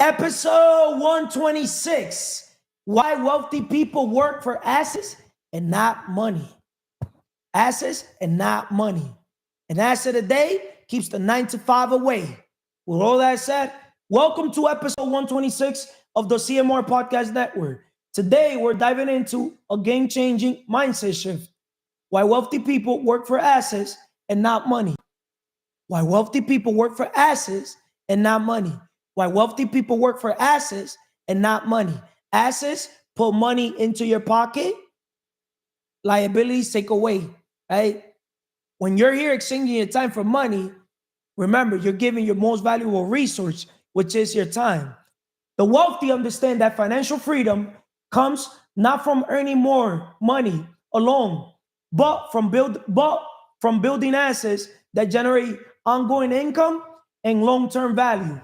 Episode 126. Why wealthy people work for assets and not money. Assets and not money. An asset a day keeps the 9 to 5 away. With all that said, welcome to episode 126 of the CMR Podcast Network. Today, we're diving into a game-changing mindset shift. Why wealthy people work for assets and not money. Why wealthy people work for assets and not money. Why wealthy people work for assets and not money. Assets put money into your pocket. Liabilities take away, right? When you're here exchanging your time for money, remember, you're giving your most valuable resource, which is your time. The wealthy understand that financial freedom comes not from earning more money alone, but from building assets that generate ongoing income and long-term value,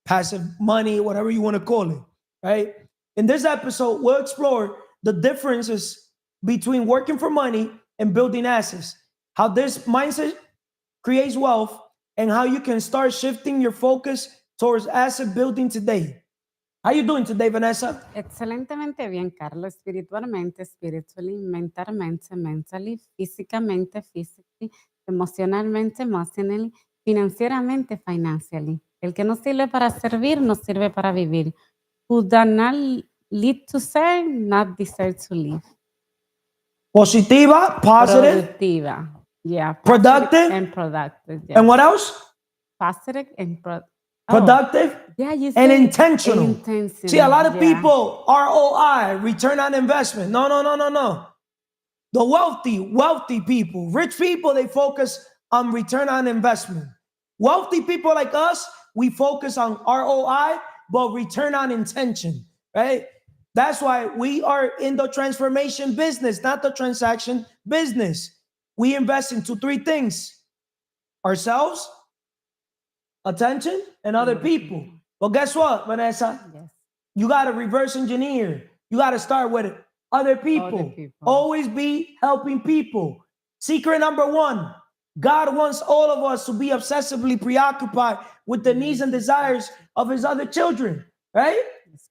passive money, whatever you want to call it, right? In this episode, we'll explore the differences between working for money and building assets, how this mindset creates wealth, and how you can start shifting your focus towards asset building today. How you doing today, Vanessa? Excelentemente bien, Carlos. Espiritualmente, spiritually, mentalmente, mentally, físicamente, physically, emocionalmente, emotionally, financieramente, financially. El que no sirve para servir, no sirve para vivir. Who does not lead to serve, not deserve to live. Positiva, positive, Productiva. Yeah. productive, and productive. Yes. and what else? Positive and Productive you and say intentional. See, a lot of people, ROI, return on investment. No. The wealthy people, rich people, they focus on return on investment. Wealthy people like us, we focus on ROI, but return on intention, right? That's why we are in the transformation business, not the transaction business. We invest into three things: ourselves, attention, and other people. Well, guess what, Vanessa? Yes. You got to reverse engineer. You got to start with other people. Always be helping people. Secret number one: God wants all of us to be obsessively preoccupied with the needs and desires of his other children, right?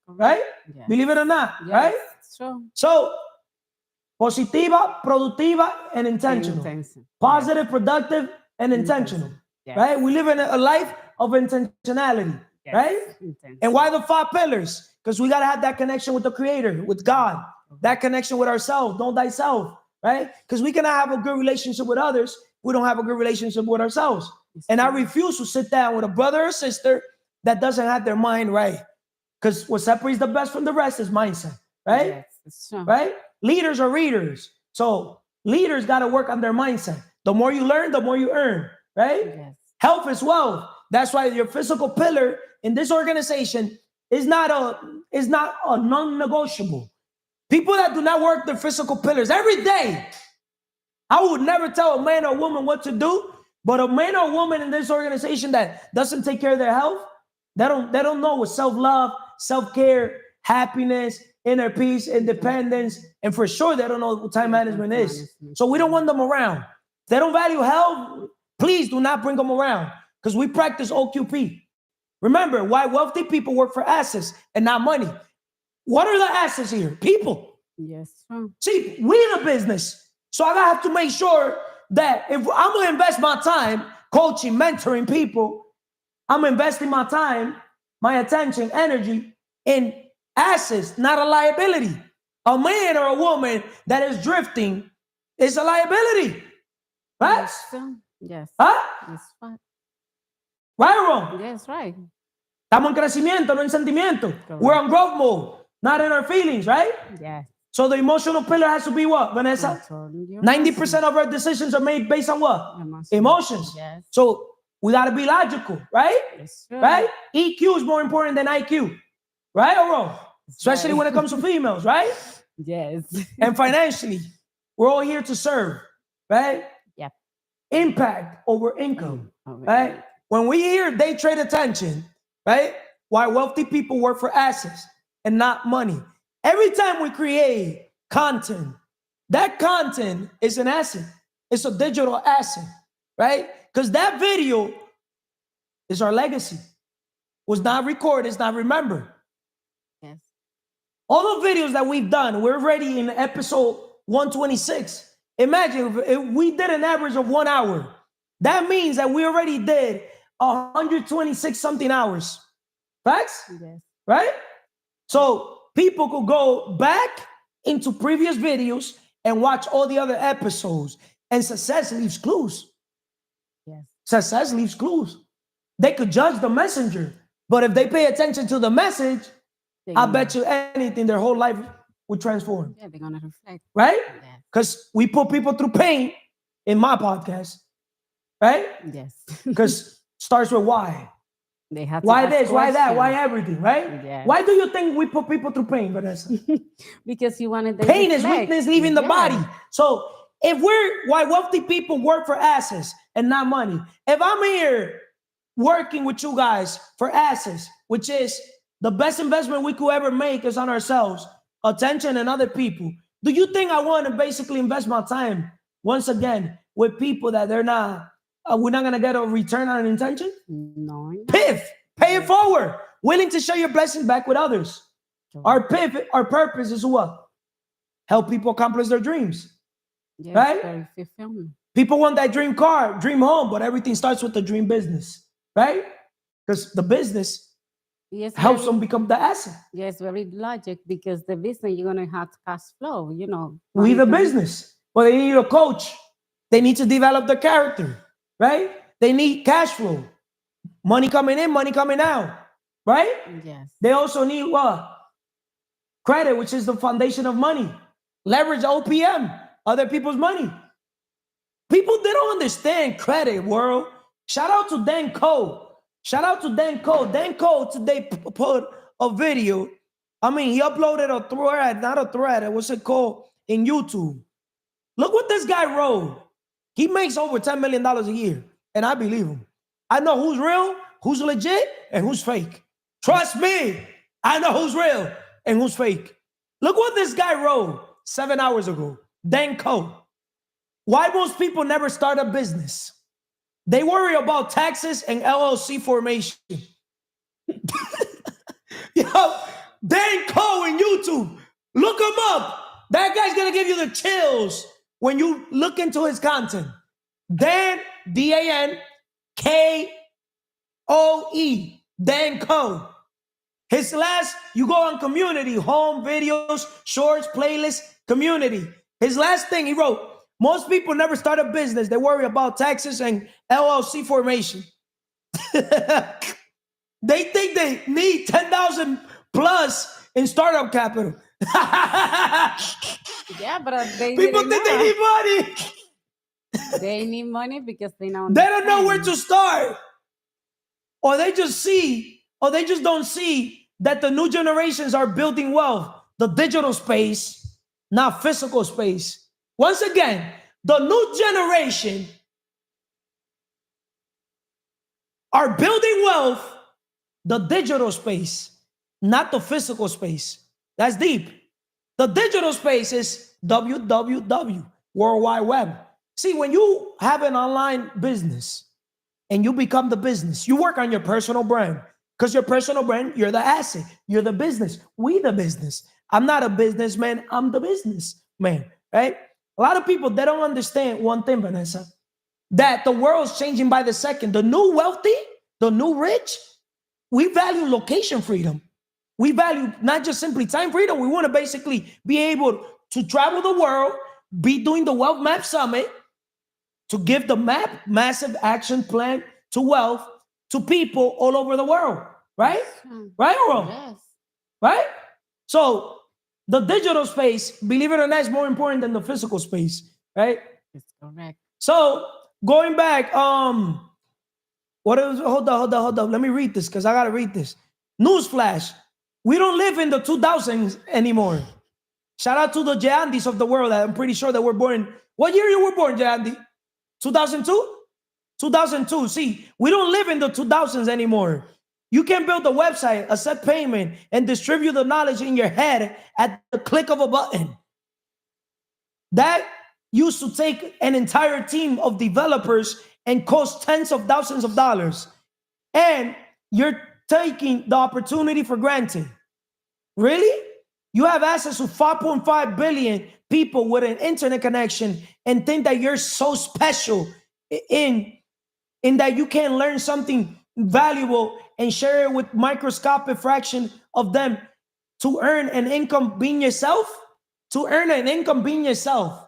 Right? Yes. Believe it or not, Yes. right? Sure. So, positiva, productiva, and intentional. Positive, productive, and intentional. Yes. Right? We live in a life of intentionality, Yes. right? Intentional. And why the 5 pillars? Because we got to have that connection with the Creator, with God, that connection with ourselves. Know thyself, right? Because we cannot have a good relationship with others. We don't have a good relationship with ourselves. And I refuse to sit down with a brother or sister that doesn't have their mind right. Because what separates the best from the rest is mindset, right? Yes, it's true. Right? Leaders are readers. So leaders got to work on their mindset. The more you learn, the more you earn, right? Yes. Health is wealth. That's why your physical pillar in this organization is not a non-negotiable. People that do not work their physical pillars every day, I would never tell a man or woman what to do, but a man or woman in this organization that doesn't take care of their health, they don't know what self-love, self-care, happiness, inner peace, independence, and for sure they don't know what time management is. So we don't want them around. If they don't value health, please do not bring them around, because we practice OQP. Remember, why wealthy people work for assets and not money. What are the assets here? People. Yes, true. See, we in a business. So I have to make sure that if I'm going to invest my time coaching, mentoring people, I'm investing my time, my attention, energy in assets, not a liability. A man or a woman that is drifting is a liability. Right? Yes, true. Yes. Huh? Yes, right. Right or wrong? Yes, right. Estamos en crecimiento, no en sentimiento. We're on growth mode, not in our feelings, right? Yes. So the emotional pillar has to be what, Vanessa? 90% of our decisions are made based on what? Emotions. Yes. So we got to be logical, right? Yes, sure. Right? EQ is more important than IQ, right or wrong? Especially right. when it comes to females, right? Yes. And financially, we're all here to serve, right? Yep. Impact over income, right? When we hear day trade attention, right? Why wealthy people work for assets and not money. Every time we create content, that content is an asset. It's a digital asset, right? Because that video is our legacy. was not recorded, it's not remembered. Yes. All the videos that we've done, we're already in episode 126. Imagine if we did an average of 1 hour. That means that we already did 126 something hours. Facts? Yes. Right? So people could go back into previous videos and watch all the other episodes. And success leaves clues. Yes. Success leaves clues. They could judge the messenger, but if they pay attention to the message, I bet you anything, their whole life would transform. Yeah, they're gonna reflect. Right? Yes. Because we put people through pain in my podcast. Right? Yes. Because starts with why. They have to Why ask this, why that, questions. why everything, right? Yes. Why do you think we put people through pain, Vanessa? Because you wanted them Pain to is reflect. weakness leaving the Yes. body. So if why wealthy people work for assets and not money. If I'm here working with you guys for assets, which is the best investment we could ever make is on ourselves, attention, and other people. Do you think I want to basically invest my time once again with people that they're not, we're not going to get a return on intention? No. Pay it forward. Willing to share your blessings back with others. Our purpose is what? Help people accomplish their dreams. Yes, right? very fulfillment. People want that dream car, dream home, but everything starts with the dream business, right? Because the business helps them become the asset. Yes, very logic, because the business, you're going to have cash flow, We the business. Well, they need a coach. They need to develop their character, right? They need cash flow. Money coming in, money coming out, right? Yes. They also need what? Credit, which is the foundation of money. Leverage OPM, other people's money. People, they don't understand credit, world. Shout out to Dan Cole. Shout out to Dan Cole. Dan Cole today put a video. I mean, he uploaded a thread, not a thread. What's it called? In YouTube. Look what this guy wrote. He makes over $10 million a year. And I believe him. I know who's real, who's legit, and who's fake. Trust me. I know who's real and who's fake. Look what this guy wrote 7 hours ago. Dan Cole. Why most people never start a business? They worry about taxes and LLC formation. Yo, Dan Cole in YouTube. Look him up. That guy's going to give you the chills when you look into his content. Dan, D-A-N-K-O-E. Dan Cole. His last, you go on community, home, videos, shorts, playlists, community. His last thing he wrote, most people never start a business. They worry about taxes and LLC formation. They think they need 10,000 plus in startup capital. Yeah, but People think they need money. They need money because they know. They don't know where to start. Or they just don't see that the new generations are building wealth. The digital space, not physical space. Once again, the new generation are building wealth, the digital space, not the physical space. That's deep. The digital space is www, World Wide Web. See, when you have an online business and you become the business, you work on your personal brand. Because your personal brand, you're the asset. You're the business. We the business. I'm not a businessman. I'm the businessman, right? A lot of people, they don't understand one thing, Vanessa, that the world's changing by the second. The new wealthy, the new rich, we value location freedom. We value not just simply time freedom. We want to basically be able to travel the world, be doing the Wealth Map Summit, to give the massive action plan to wealth to people all over the world, right? Right or wrong? Yes. Right? So the digital space, believe it or not, is more important than the physical space, right? It's correct. So going back, hold on. Let me read this because I gotta read this. Newsflash. We don't live in the 2000s anymore. Shout out to the Jandis of the world. I'm pretty sure that we're born. What year you were born, Jandi? 2002? 2002. See, we don't live in the 2000s anymore. You can build a website, accept payment, and distribute the knowledge in your head at the click of a button. That used to take an entire team of developers and cost tens of thousands of dollars. And you're taking the opportunity for granted. Really? You have access to 5.5 billion people with an internet connection and think that you're so special in in that you can learn something valuable and share it with microscopic fraction of them to earn an income being yourself? To earn an income being yourself.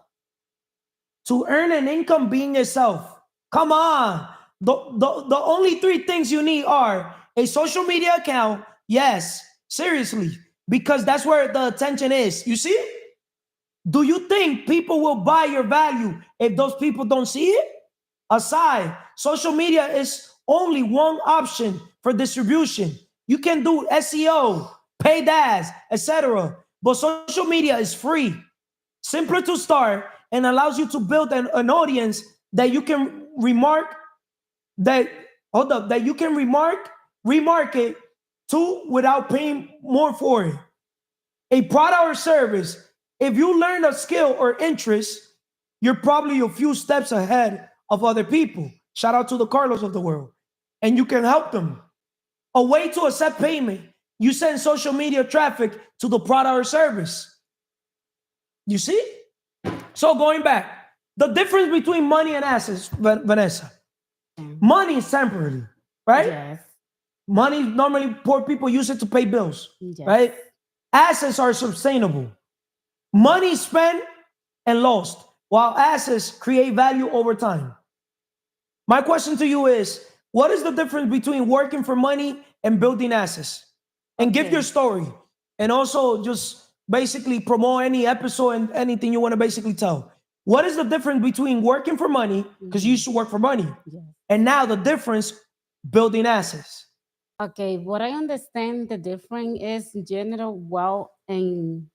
To earn an income being yourself. Come on. The only three things you need are a social media account. Yes, seriously, because that's where the attention is. You see? Do you think people will buy your value if those people don't see it? Aside, social media is only one option for distribution. You can do SEO, paid ads, etc. But social media is free, simpler to start, and allows you to build an audience that you can that that you can remarket to without paying more for it. A product or service. If you learn a skill or interest, you're probably a few steps ahead of other people. Shout out to the Carlos of the world. And you can help them. A way to accept payment. You send social media traffic to the product or service. You see? So going back, the difference between money and assets, Vanessa. Money is temporary, right? Yes. Money, normally poor people use it to pay bills, Yes. right? Assets are sustainable. Money spent and lost, while assets create value over time. My question to you is, what is the difference between working for money and building assets? And give your Okay. story. And also just basically promote any episode and anything you want to basically tell. What is the difference between working for money, because you used to work for money, Yes. and now the difference building assets? Okay, what I understand the difference is in general, well, and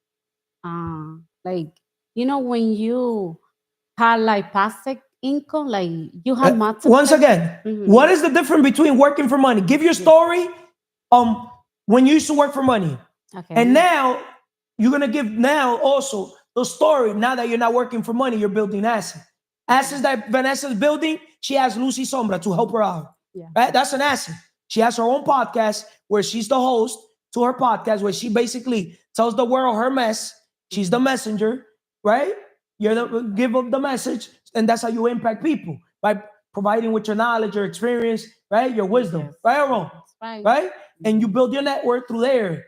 like when you have like passive income, like you have Once multiple. again, Mhm. what is the difference between working for money? Give your Yes. story when you used to work for money. And Okay. now you're gonna give now also the story. Now that you're not working for money, you're building assets. Assets that Vanessa's building, she has Lucy Sombra to help her out. Yeah. Right? That's an asset. She has her own podcast where she's the host to her podcast, where she basically tells the world her mess. She's the messenger, right? You're the give up the message, and that's how you impact people by providing with your knowledge, your experience, right? Your wisdom, Yes. right or wrong, That's right. right? And you build your network through there,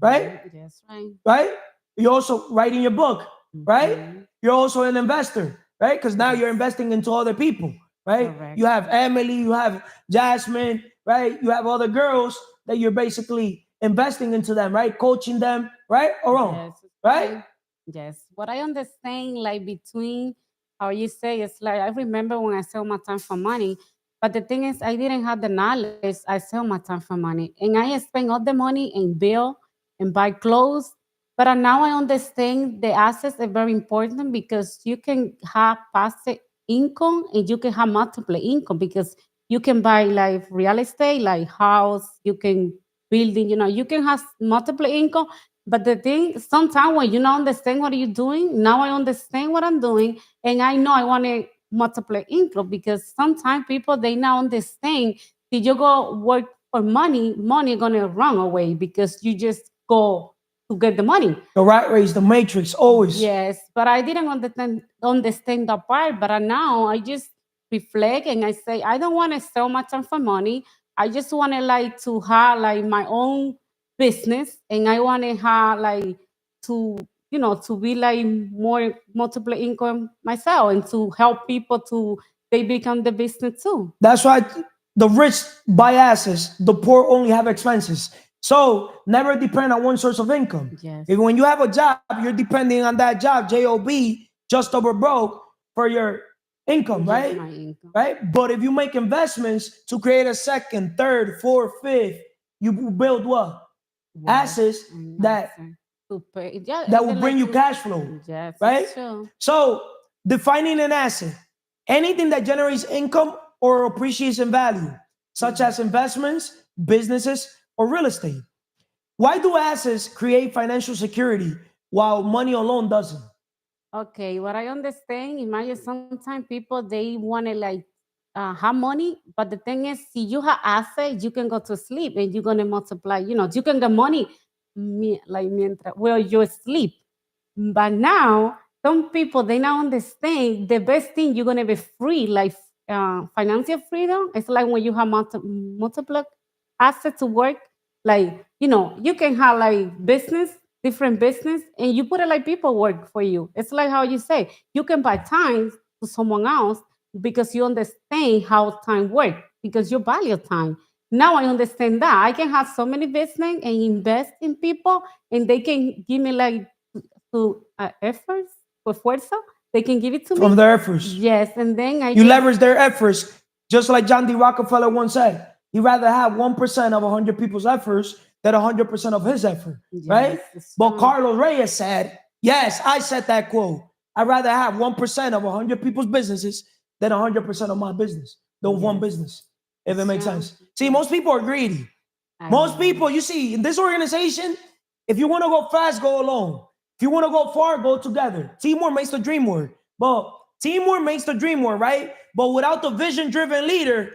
right? Yes, right. Right? You're also writing your book, right? Mhm. You're also an investor, right? Because now you're Yes. investing into other people, right? Correct. You have Emily, you have Jasmine, right? You have other girls that you're basically investing into them, right? Coaching them, right or wrong, Yes, it's right? fine. Yes. What I understand, like between how you say, it's like I remember when I sell my time for money, but the thing is, I didn't have the knowledge. I sell my time for money, and I spend all the money in bill and buy clothes. But now I understand the assets are very important because you can have passive income and you can have multiple income because you can buy like real estate, like house, you can building, you can have multiple income. But the thing, sometimes when you don't understand what you're doing, now I understand what I'm doing, and I know I want to multiply income because sometimes people they now understand if you go work for money, money gonna run away because you just go to get the money. The rat race, the matrix, always. Yes, but I didn't understand that part. But now I just reflect and I say I don't want to sell my time for money. I just want to like to have like my own business, and I want to have like to to be like more multiple income myself and to help people to they become the business too. That's why the rich buy assets, the poor only have expenses. So never depend on one source of income. Yes, If when you have a job, you're depending on that job, job, just over broke for your income, yes, right? my income. Right. But if you make investments to create a second, third, fourth, fifth, you build what? Wealth Assets and that access to pay. Yeah, that will even bring like you to. cash flow, Yes, right? it's true. So defining an asset, anything that generates income or appreciates in value, such as investments, businesses, or real estate. Why do assets create financial security while money alone doesn't? Okay, what I understand, imagine sometimes people they want to like have money, but the thing is, see, you have assets, you can go to sleep and you're gonna multiply. You can get money, like mientras while you sleep. But now, some people they now understand the best thing you're gonna be free, like financial freedom. It's like when you have multiple assets to work. Like you can have like business, different business, and you put it like people work for you. It's like how you say you can buy time to someone else because you understand how time works because you value time. Now I understand that I can have so many business and invest in people, and they can give me like to efforts for fuerza. They can give it to from me. their efforts. Yes, and then I You just leverage their efforts, just like John D. Rockefeller once said. He'd rather have 1% of 100 people's efforts than 100% of his effort, right? yes, it's But true. Carlos Reyes said, yes, I said that quote. I'd rather have 1% of 100 people's businesses than 100% of my business, the one Yes, business, if it it's makes true. sense. See, most people are greedy. I Most know. people, you see, in this organization, if you want to go fast, go alone. If you want to go far, go together. Teamwork makes the dream work. But teamwork makes the dream work, right? But without the vision-driven leader,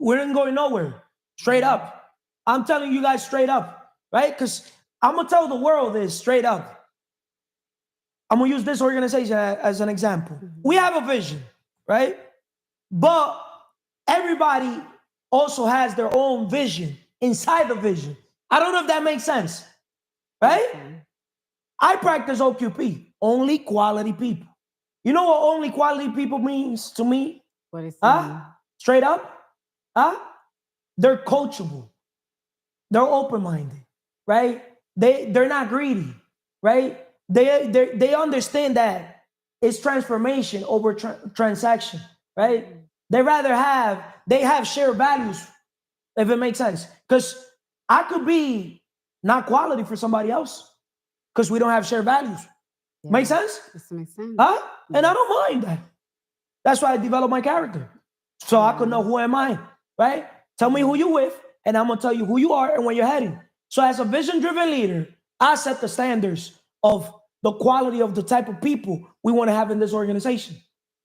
we ain't going nowhere. Straight up. I'm telling you guys straight up, right? Because I'm gonna tell the world this straight up. I'm gonna use this organization as an example. We have a vision, right? But everybody also has their own vision inside the vision. I don't know if that makes sense, right? Okay. I practice OQP, only quality people. You know what only quality people means to me? What is it Huh? mean? Straight up? Huh? They're coachable. They're open-minded, right? They're not greedy, right? They understand that it's transformation over transaction, right? They have shared values, if it makes sense. Because I could be not quality for somebody else because we don't have shared values. Make Yeah, sense? this makes sense. Huh? And I Yes. don't mind that. That's why I develop my character. So I could know Yeah. who am I, right? Tell me who you with, and I'm gonna tell you who you are and where you're heading. So as a vision-driven leader, I set the standards of the quality of the type of people we want to have in this organization.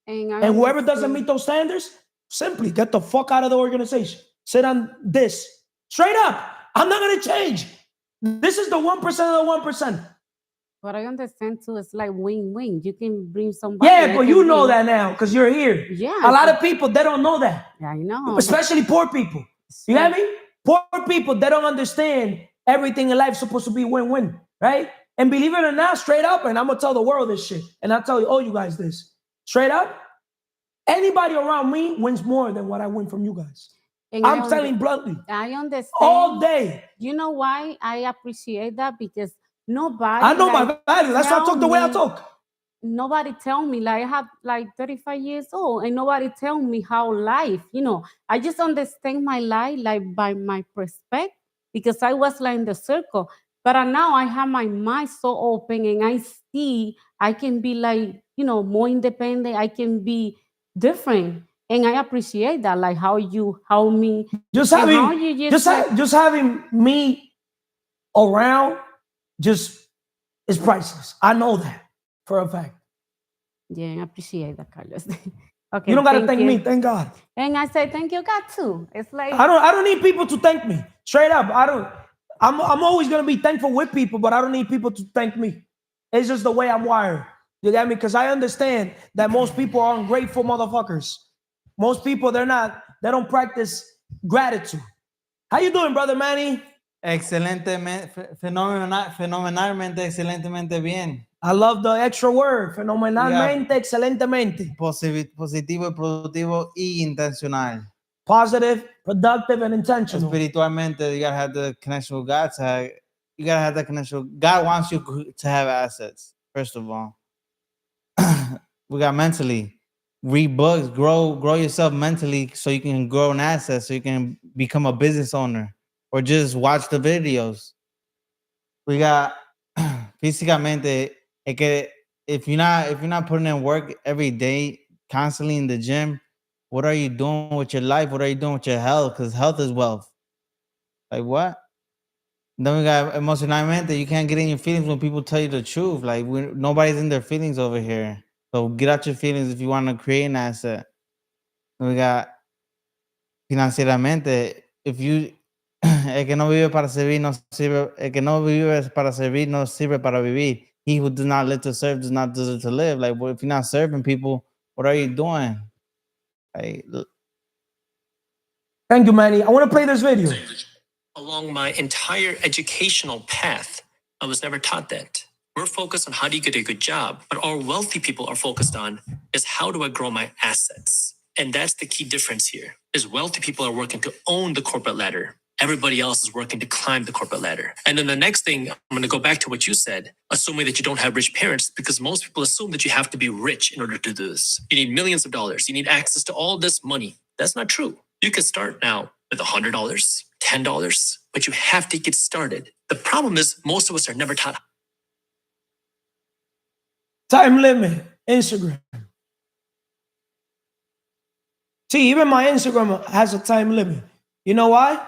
And I And whoever doesn't understand. meet those standards, simply get the fuck out of the organization. Sit on this. Straight up. I'm not gonna change. This is the 1% of the 1%. What I understand too is like win-win. You can bring somebody, Yeah, I but can you know bring. that now because you're here. A Yes, lot of people, they don't know that, I know. especially poor people. It's You get true. me? Poor people, they don't understand everything in life is supposed to be win-win, right? And believe it or not, straight up, and I'm gonna tell the world this shit, and I'll tell you, all you guys this. Straight up, anybody around me wins more than what I win from you guys. And I'm telling bluntly, I all understand. day. You know why I appreciate that? Because I nobody know like my value. That's why I tell talk the way I me, talk. nobody tell me, like I have like 35 years old and nobody tell me how life, I just understand my life like by my perspective because I was like in the circle. But now I have my mind so open and I see I can be like, more independent. I can be different. And I appreciate that, like how me, Just and how having, you just like, just having me around, just is priceless. I know that for a fact. yeah, I appreciate that, Carlos. You Okay, don't gotta thank thank me, you. thank God. And I say, thank you, God, too. It's like, I don't need people to thank me. Straight up. I'm always gonna be thankful with people, but I don't need people to thank me. It's just the way I'm wired. You get me? Because I understand that most people are ungrateful motherfuckers. Most people, they don't practice gratitude. How you doing, brother Manny? Excelentemente, fenomenalmente, excelentemente bien. I love the extra word. Yeah. Fenomenalmente, excelentemente. Positivo, productivo y intencional. Positive, productive, and intentional. Espiritualmente, you gotta have the connection with God. You gotta have that connection. God wants you to have assets, first of all. We got mentally. Read books, grow yourself mentally so you can grow an asset, so you can become a business owner, or just watch the videos. We got físicamente, es que if you're not putting in work every day, constantly in the gym, what are you doing with your life? What are you doing with your health? Because health is wealth. Like what? Then we got emocionalmente. You can't get in your feelings when people tell you the truth. Like nobody's in their feelings over here. So get out your feelings if you want to create an asset. We got financieramente. If you el que no vive para servir no sirve. El que no vive para servir no sirve para vivir. He who does not live to serve does not deserve to live. Like, well, if you're not serving people, what are you doing? Like, Thank you, Manny. I want to play this video. Along my entire educational path, I was never taught that. We're focused on how do you get a good job, but all wealthy people are focused on is how do I grow my assets? And that's the key difference here. Is wealthy people are working to own the corporate ladder. Everybody else is working to climb the corporate ladder. And then the next thing, I'm going to go back to what you said, assuming that you don't have rich parents, because most people assume that you have to be rich in order to do this. You need millions of dollars. You need access to all this money. That's not true. You can start now with $100, $10, but you have to get started. The problem is most of us are never taught. Time limit, Instagram. See, even my Instagram has a time limit. You know why?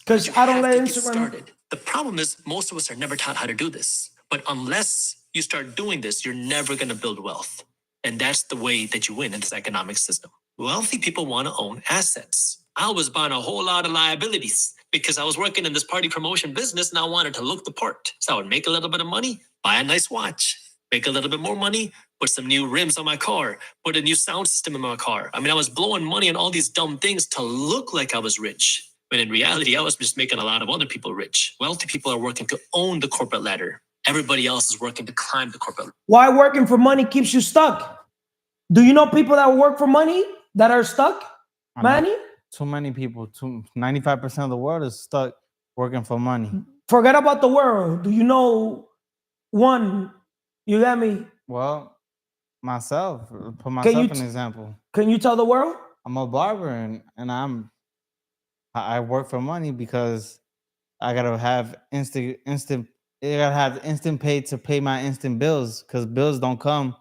Because I don't let Instagram. The problem is most of us are never taught how to do this. But unless you start doing this, you're never going to build wealth. And that's the way that you win in this economic system. Wealthy people want to own assets. I was buying a whole lot of liabilities because I was working in this party promotion business and I wanted to look the part. So I would make a little bit of money, buy a nice watch, make a little bit more money, put some new rims on my car, put a new sound system in my car. I mean, I was blowing money on all these dumb things to look like I was rich. But in reality, I was just making a lot of other people rich. Wealthy people are working to own the corporate ladder. Everybody else is working to climb the corporate ladder. Why working for money keeps you stuck? Do you know people that work for money that are stuck, Manny? Too many people. 95% of the world is stuck working for money. Forget about the world. Do you know one? You got me? Well, myself. Put myself an example. Can you tell the world? I'm a barber and I work for money because I gotta have instant. I gotta have instant pay to pay my instant bills because bills don't come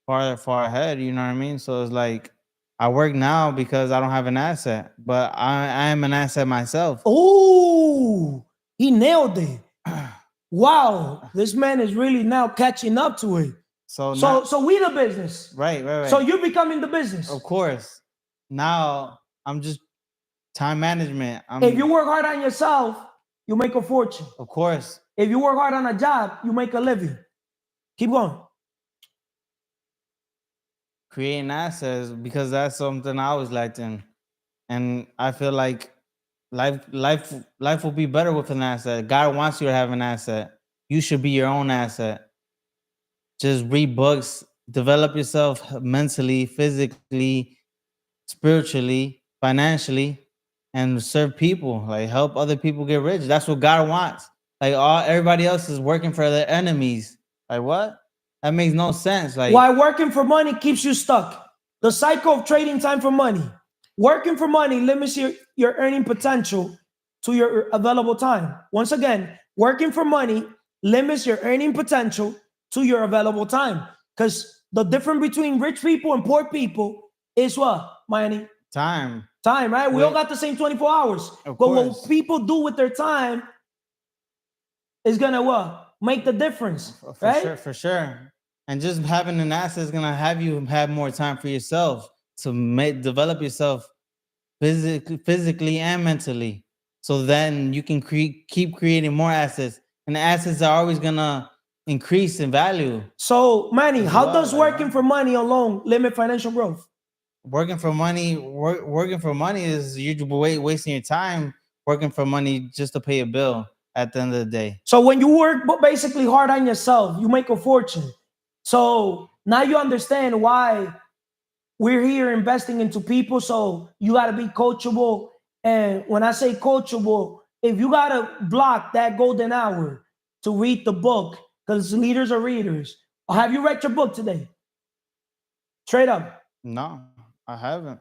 far ahead. You know what I mean? So it's like I work now because I don't have an asset, but I am an asset myself. Oh, he nailed it. Wow, this man is really now catching up to it. So we the business. Right. So you're becoming the business. Of course. Now I'm just time management. If you work hard on yourself, you make a fortune. Of course. If you work hard on a job, you make a living. Keep going. Creating assets, because that's something I always liked in. And I feel like life will be better with an asset. God wants you to have an asset. You should be your own asset. Just read books, develop yourself mentally, physically, spiritually, financially, and serve people. Like help other people get rich. That's what God wants. Like everybody else is working for their enemies. Like what? That makes no sense. Like why working for money keeps you stuck. The cycle of trading time for money. Working for money limits your earning potential to your available time. Once again, working for money limits your earning potential to your available time. Because the difference between rich people and poor people is what, Manny? Time. Time, right? We all got the same 24 hours. But what people do with their time is gonna what? Make the difference, right? For sure. And just having an asset is gonna have you have more time for yourself to develop yourself physically and mentally. So then you can keep creating more assets, and the assets are always gonna increase in value. So, Manny, how does working for money alone limit financial growth? Working for money is you're wasting your time working for money just to pay a bill at the end of the day. So when you work basically hard on yourself, you make a fortune. So now you understand why we're here investing into people. So you got to be coachable. And when I say coachable, if you got to block that golden hour to read the book, because leaders are readers. Or have you read your book today? Straight up. No, I haven't.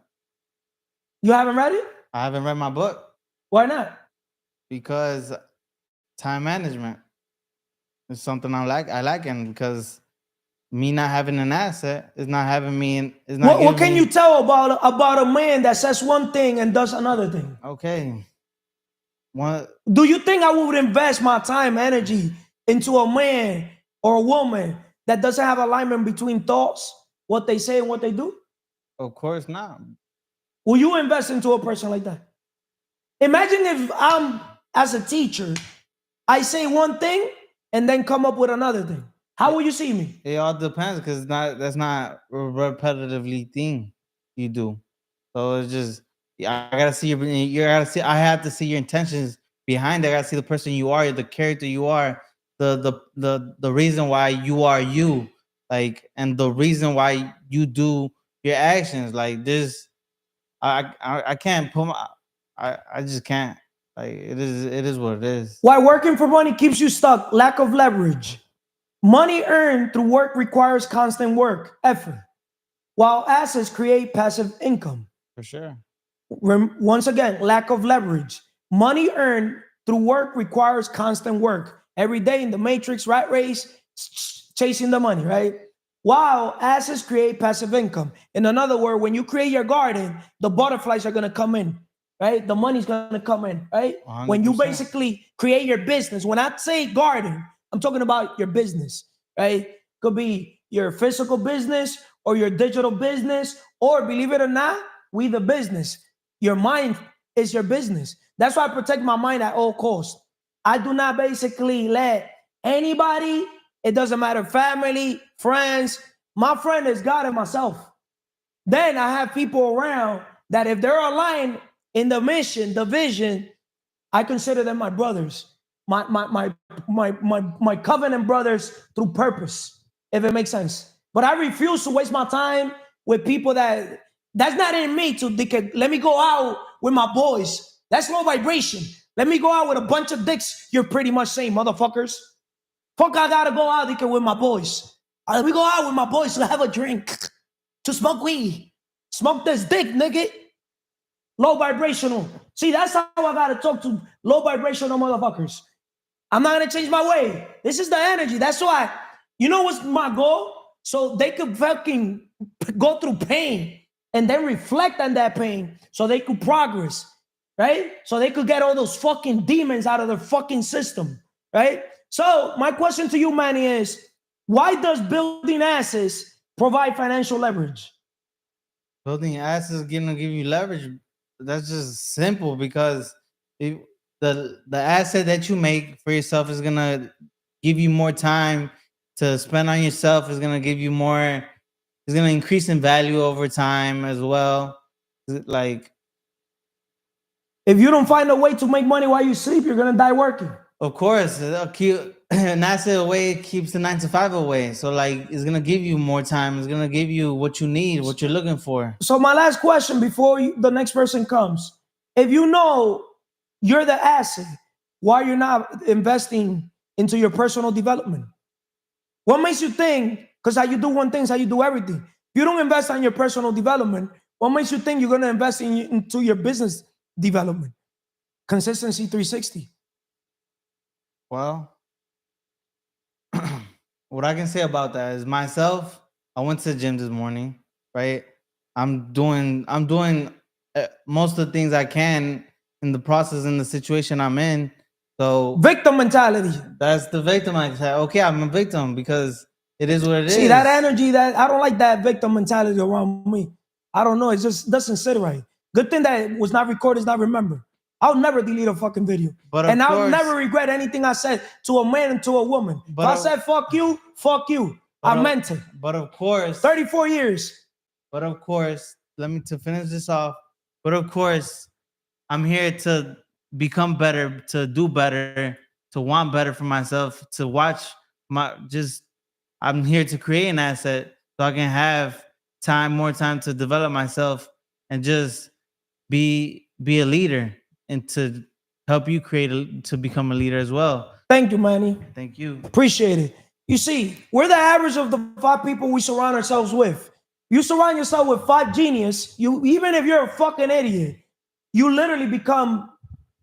You haven't read it? I haven't read my book. Why not? Because time management is something I like, and because me not having an asset is not having me. What can you tell about a man that says one thing and does another thing? Okay. Do you think I would invest my time, energy into a man or a woman that doesn't have alignment between thoughts, what they say, and what they do? Of course not. Will you invest into a person like that? Imagine if I'm, as a teacher, I say one thing and then come up with another thing. How will you see me? It all depends because that's not a repetitively thing you do. So it's just I gotta see you gotta see. I have to see your intentions behind it. I gotta see the person you are, the character you are, the reason why you are you, like, and the reason why you do your actions. Like this, I can't put my I just can't. Like it is what it is. Why working for money keeps you stuck? Lack of leverage. Money earned through work requires constant work, effort, while assets create passive income. For sure. Once again, lack of leverage. Money earned through work requires constant work. Every day in the matrix, rat race, chasing the money, right? While assets create passive income. In another word, when you create your garden, the butterflies are going to come in, right? The money's going to come in, right? 100%. When you basically create your business, when I say garden, I'm talking about your business, right? Could be your physical business or your digital business, or believe it or not, we the business. Your mind is your business. That's why I protect my mind at all costs. I do not basically let anybody, it doesn't matter, family, friends. My friend is God and myself. Then I have people around that if they're aligned in the mission, the vision, I consider them my brothers, my covenant brothers through purpose, if it makes sense. But I refuse to waste my time with people that's not in me to let me go out with my boys. That's low vibration. Let me go out with a bunch of dicks. You're pretty much saying, motherfuckers. Fuck, I gotta go out with my boys. Let me go out with my boys to have a drink, to smoke weed. Smoke this dick, nigga. Low vibrational. See, that's how I gotta talk to low vibrational motherfuckers. I'm not gonna change my way. This is the energy. That's why, you know what's my goal? So they could fucking go through pain and then reflect on that pain so they could progress, right? So they could get all those fucking demons out of their fucking system, right? So my question to you, Manny, is why does building assets provide financial leverage? Building assets gonna give you leverage. That's just simple because the asset that you make for yourself is gonna give you more time to spend on yourself. Is gonna give you more. It's gonna increase in value over time as well. Like, if you don't find a way to make money while you sleep, you're gonna die working. Of course, an asset away keeps the 9 to 5 away. So like, it's gonna give you more time. It's gonna give you what you need, what you're looking for. So my last question before the next person comes: if you know you're the asset, why you're not investing into your personal development? What makes you think? Because how you do one thing is how you do everything. If you don't invest on your personal development, what makes you think you're gonna invest into your business development? Consistency 360. Well, what I can say about that is myself. I went to the gym this morning, right? I'm doing most of the things I can in the process, in the situation I'm in. So victim mentality. That's the victim mentality. Okay, I'm a victim because it is what it is. See, that energy, that I don't like that victim mentality around me. I don't know. It just doesn't sit right. Good thing that it was not recorded, is not remembered. I'll never delete a fucking video. And I'll never regret anything I said to a man and to a woman. If I said fuck you, I meant it. But of course, 34 years. But of course, to finish this off. But of course, I'm here to become better, to do better, to want better for myself, to watch I'm here to create an asset so I can have more time to develop myself and just be a leader and to help you to become a leader as well. Thank you, Manny. Thank you. Appreciate it. You see, we're the average of the 5 people we surround ourselves with. You surround yourself with 5 genius, even if you're a fucking idiot, you literally become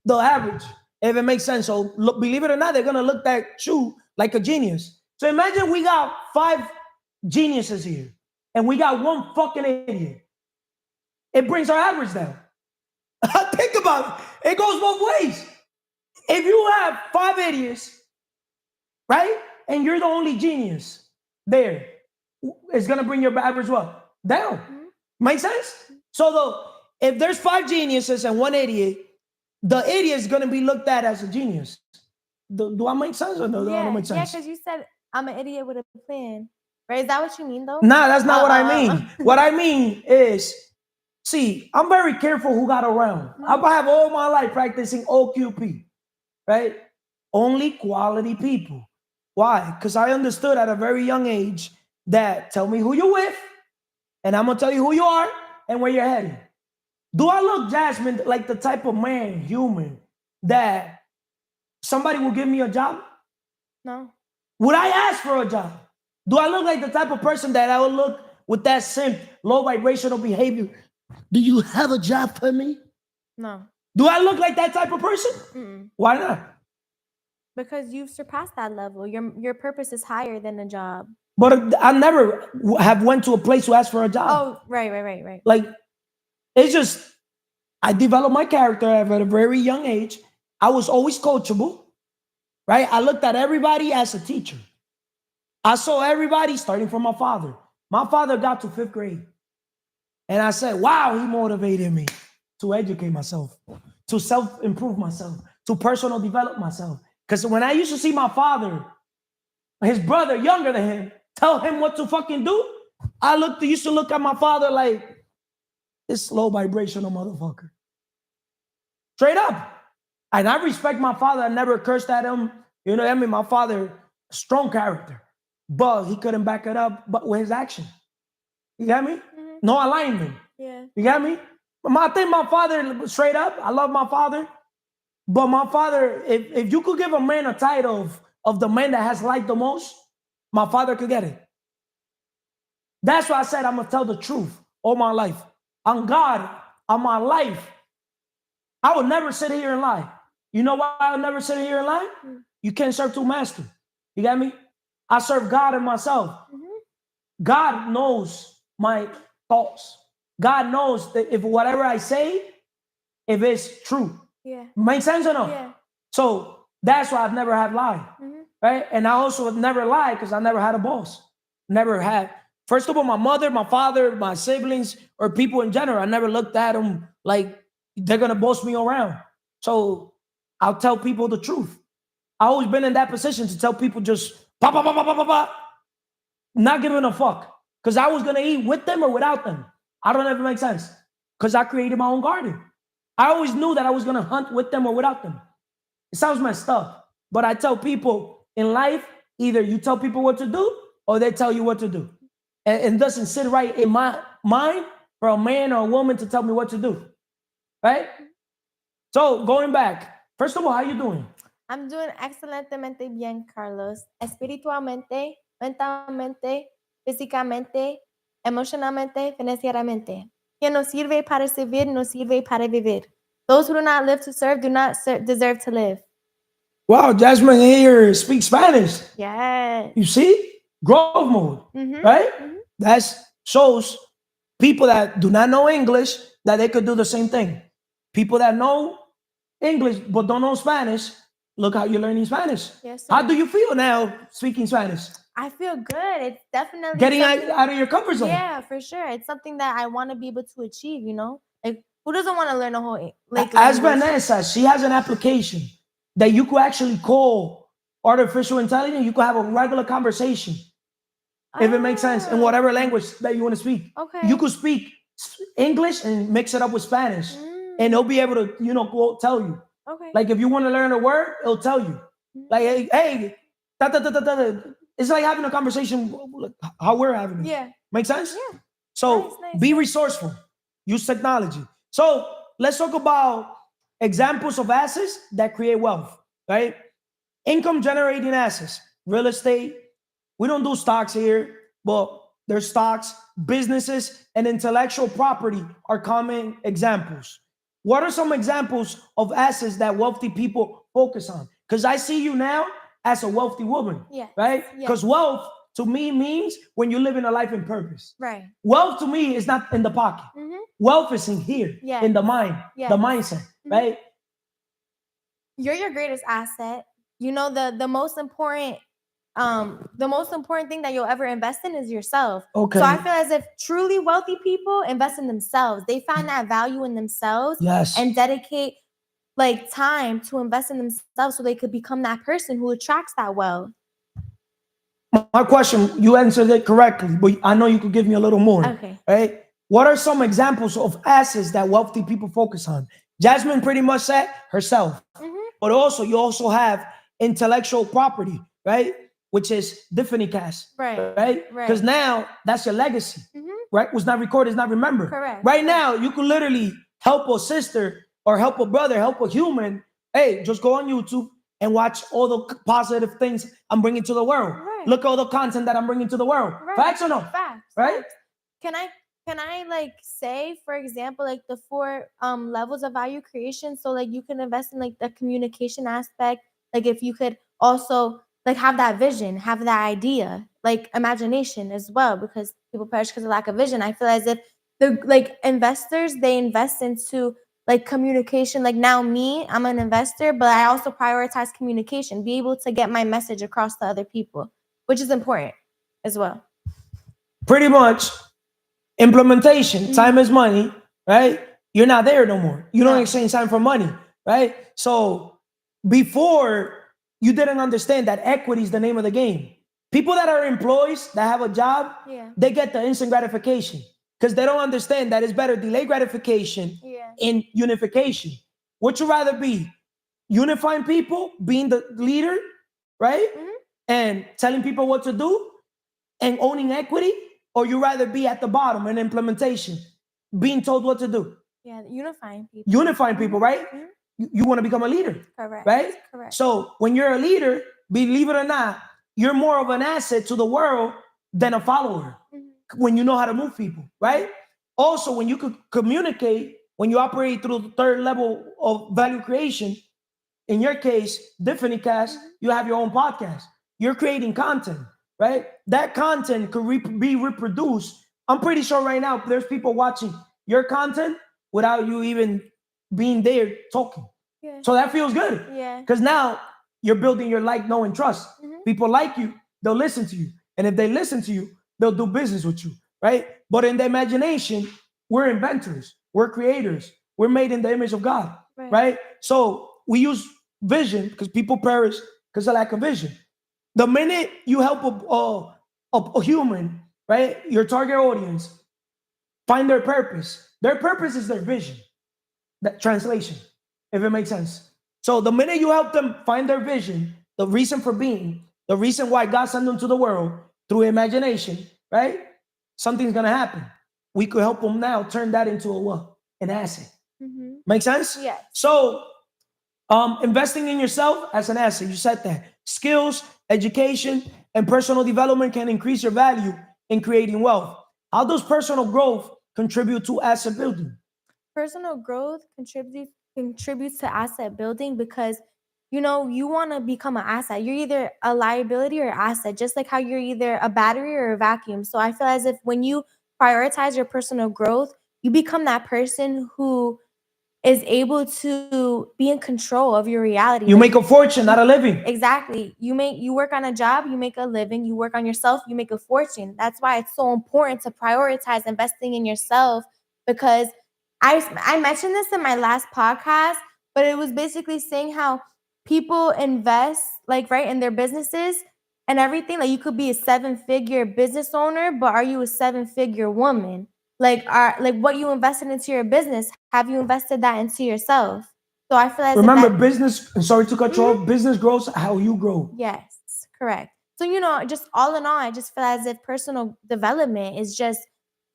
the average, if it makes sense. So believe it or not, they're gonna look at you like a genius. So imagine we got 5 geniuses here and we got 1 fucking idiot. It brings our average down. Think about it. It goes both ways. If you have 5 idiots, right, and you're the only genius, there, it's gonna bring your average what? Down. Make sense? So if there's 5 geniuses and 1 idiot, the idiot is gonna be looked at as a genius. Do I make sense or no? Do I Yeah, make yeah, sense? because you said I'm an idiot with a plan. Right? Is that what you mean though? Nah, that's not what I Oh. mean. What I mean is, see, I'm very careful who got around. I have all my life practicing OQP, right? Only quality people. Why? Because I understood at a very young age that tell me who you're with, and I'm gonna tell you who you are and where you're heading. Do I look, Jasmine, like the type of man, human, that somebody will give me a job? No. Would I ask for a job? Do I look like the type of person that I would look with that simp, low vibrational behavior? Do you have a job for me? No. Do I look like that type of person? Mm-mm. Why not? Because you've surpassed that level. Your purpose is higher than a job. But I never have went to a place to ask for a job. Oh, right. Like, it's just, I developed my character at a very young age. I was always coachable, right? I looked at everybody as a teacher. I saw everybody starting from my father. My father got to 5th grade. And I said, wow, he motivated me to educate myself, to self-improve myself, to personal develop myself. Because when I used to see my father, his brother younger than him, tell him what to fucking do, I used to look at my father like, this low vibrational motherfucker. Straight up. And I respect my father. I never cursed at him. You know what I mean? My father, strong character, but he couldn't back it up but with his action. You got me? Mm-hmm. No alignment. Yeah. You got me? I think my father, straight up, I love my father. But my father, if you could give a man a title of the man that has light the most, my father could get it. That's why I said I'm going to tell the truth all my life. On God, on my life, I would never sit here and lie. You know why I would never sit here and lie? You can't serve 2 masters. You got me? I serve God and myself. Mm-hmm. God knows my thoughts. God knows that if whatever I say, if it's true. Yeah. Make sense or no? Yeah. So that's why I've never had lied. Mm-hmm. Right? And I also have never lied because I never had a boss. Never had. First of all, my mother, my father, my siblings, or people in general, I never looked at them like they're going to boss me around. So I'll tell people the truth. I've always been in that position to tell people just pop, pop, pop, pop, pop, pop, not giving a fuck. Because I was going to eat with them or without them. I don't know if it makes sense. Because I created my own garden. I always knew that I was going to hunt with them or without them. It sounds messed up. But I tell people in life, either you tell people what to do or they tell you what to do. And it doesn't sit right in my mind for a man or a woman to tell me what to do. Right? So going back, first of all, how you doing? I'm doing excelentemente bien, Carlos. Espiritualmente, mentalmente, físicamente, emocionalmente, financieramente. Quien no sirve para servir, no sirve para vivir. Those who do not live to serve do not deserve to live. Wow, Jasmine here speaks Spanish. Yes. You see? Growth mode, right? Mm-hmm. That shows people that do not know English that they could do the same thing. People that know English but don't know Spanish, look how you're learning Spanish. Yes, sir. How do you feel now speaking Spanish? I feel good. It's definitely getting out of your comfort zone. Yeah, for sure. It's something that I want to be able to achieve, you know? Like, who doesn't want to learn a whole like As language? Vanessa, she has an application that you could actually call artificial intelligence. You could have a regular conversation. If it makes sense, in whatever language that you want to speak. Okay. You could speak English and mix it up with Spanish. And it'll be able to, go tell you. Okay. Like if you want to learn a word, it'll tell you. Like, hey, da, da, da, da, da. It's like having a conversation how we're having it. Yeah. Make sense? Yeah. So Nice. be resourceful. Use technology. So let's talk about examples of assets that create wealth, right? Income generating assets, real estate. We don't do stocks here, but there's stocks, businesses, and intellectual property are common examples. What are some examples of assets that wealthy people focus on? Because I see you now as a wealthy woman, right? Because wealth to me means when you live in a life in purpose. Right. Wealth to me is not in the pocket. Wealth is in here, in the mind, the mindset, right? You're your greatest asset. You know, the most important the most important thing that you'll ever invest in is yourself. Okay. So I feel as if truly wealthy people invest in themselves. They find that value in themselves Yes. and dedicate like time to invest in themselves so they could become that person who attracts that wealth. My question, you answered it correctly, but I know you could give me a little more. Okay. Right? What are some examples of assets that wealthy people focus on? Jasmine pretty much said herself, but also you also have intellectual property, right? Which is different cash, right? Because now that's your legacy, right? Was not recorded, is not remembered. Correct. Right now, you could literally help a sister or help a brother, help a human. Hey, just go on YouTube and watch all the positive things I'm bringing to the world. Right. Look at all the content that I'm bringing to the world. Right. Facts or no? Facts. Right? Facts. Can I like say, for example, like the 4 levels of value creation? So like you can invest in like the communication aspect. Like if you could also like have that vision, have that idea, like imagination as well, because people perish because of lack of vision. I feel as if the like investors, they invest into like communication. Like now me, I'm an investor, but I also prioritize communication, be able to get my message across to other people, which is important as well. Pretty much implementation. Time is money, right? You're not there no more. You don't exchange time for money, right? So before, you didn't understand that equity is the name of the game. People that are employees that have a job, they get the instant gratification because they don't understand that it's better delay gratification in unification. Would you rather be unifying people, being the leader, right? And telling people what to do and owning equity, or you rather be at the bottom in implementation, being told what to do? Yeah, unifying people. Unifying people, right? You want to become a leader, Correct. right? Correct. So when you're a leader, believe it or not, you're more of an asset to the world than a follower when you know how to move people, right? Also, when you could communicate, when you operate through the 3rd level of value creation, in your case, different cash, you have your own podcast. You're creating content, right? That content could be reproduced. I'm pretty sure right now there's people watching your content without you even being there talking. Yeah. So that feels good. Yeah. Because now you're building your like, know, and trust. People like you, they'll listen to you. And if they listen to you, they'll do business with you, right? But in the imagination, we're inventors, we're creators, we're made in the image of God, right? So we use vision because people perish because of lack of vision. The minute you help a human, right, your target audience, find their purpose is their vision. That translation, if it makes sense. So the minute you help them find their vision, the reason for being, the reason why God sent them to the world through imagination, right? Something's gonna happen. We could help them now turn that into a what? An asset. Make sense? Yes. So investing in yourself as an asset, you said that. Skills, education, and personal development can increase your value in creating wealth. How does personal growth contribute to asset building? Personal growth contributes to asset building because you want to become an asset. You're either a liability or asset, just like how you're either a battery or a vacuum. So I feel as if when you prioritize your personal growth, you become that person who is able to be in control of your reality. You make a fortune, not a living. Exactly. You work on a job, you make a living. You work on yourself, you make a fortune. That's why it's so important to prioritize investing in yourself, because I mentioned this in my last podcast, but it was basically saying how people invest in their businesses and everything. Like you could be a 7-figure business owner, but are you a 7-figure woman? Like what you invested into your business, have you invested that into yourself? So I feel as remember business, sorry to cut you off, business grows how you grow. Yes, correct. So just all in all, I just feel as if personal development is just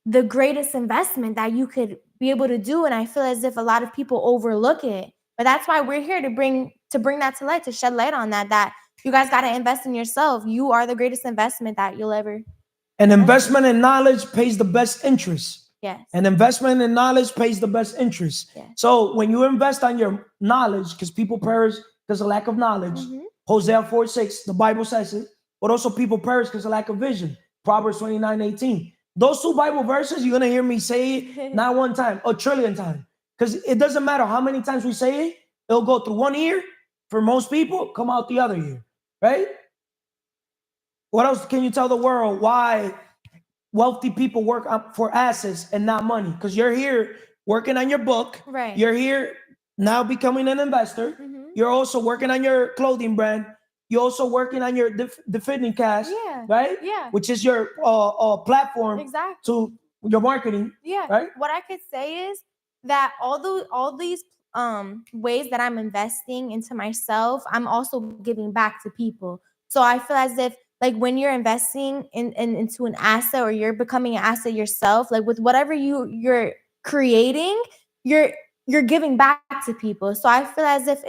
the greatest investment that you could be able to do, and I feel as if a lot of people overlook it. But that's why we're here to bring that to light, to shed light on that you guys got to invest in yourself. You are the greatest investment that you'll ever. An investment in knowledge pays the best interest. Yes. An investment in knowledge pays the best interest. Yes. So when you invest on your knowledge, because people perish because of lack of knowledge, Hosea 4:6, the Bible says it, but also people perish because of lack of vision. Proverbs 29:18. Those 2 Bible verses, you're gonna hear me say it not 1 time, a trillion times. Because it doesn't matter how many times we say it, it'll go through 1 ear for most people, come out the other ear, right? What else can you tell the world why wealthy people work for assets and not money? Because you're here working on your book. Right. You're here now becoming an investor. Mhm. You're also working on your clothing brand. You're also working on your defending cash, Yeah. right? Yeah. Which is your platform Exactly. to your marketing, Yeah. right? What I could say is that all these ways that I'm investing into myself, I'm also giving back to people. So I feel as if like when you're investing into an asset or you're becoming an asset yourself, like with whatever you're creating, you're giving back to people. So I feel as if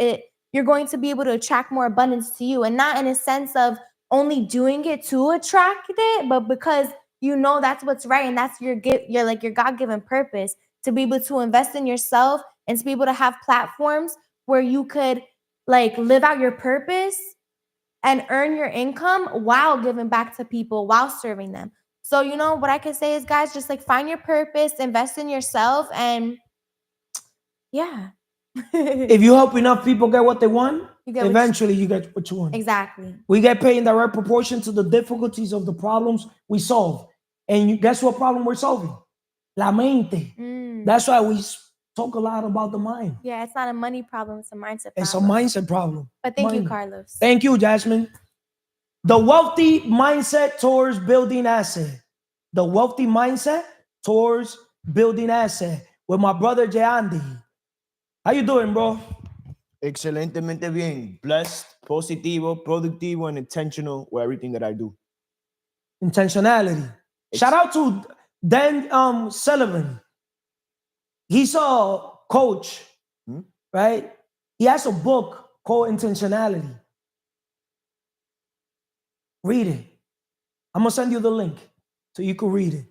you're going to be able to attract more abundance to you, and not in a sense of only doing it to attract it, but because you know that's what's right and that's your God-given purpose to be able to invest in yourself and to be able to have platforms where you could like live out your purpose and earn your income while giving back to people, while serving them. So, you know, what I can say is, guys, just like find your purpose, invest in yourself, and yeah. If you help enough people get what they want, You get what eventually you get what you want. Exactly. We get paid in direct proportion to the difficulties of the problems we solve. And guess what problem we're solving? La mente. That's why we talk a lot about the mind. Yeah, it's not a money problem, it's a mindset problem. It's a mindset problem. But thank you, Mind. Carlos. Thank you, Jasmine. The wealthy mindset towards building asset. The wealthy mindset towards building asset. With my brother Jay Andy. How you doing, bro? Excelentemente bien. Blessed, positivo, productivo, and intentional with everything that I do. Intentionality. Shout out to Dan Sullivan. He's a coach, right? He has a book called Intentionality. Read it. I'm gonna send you the link so you can read it.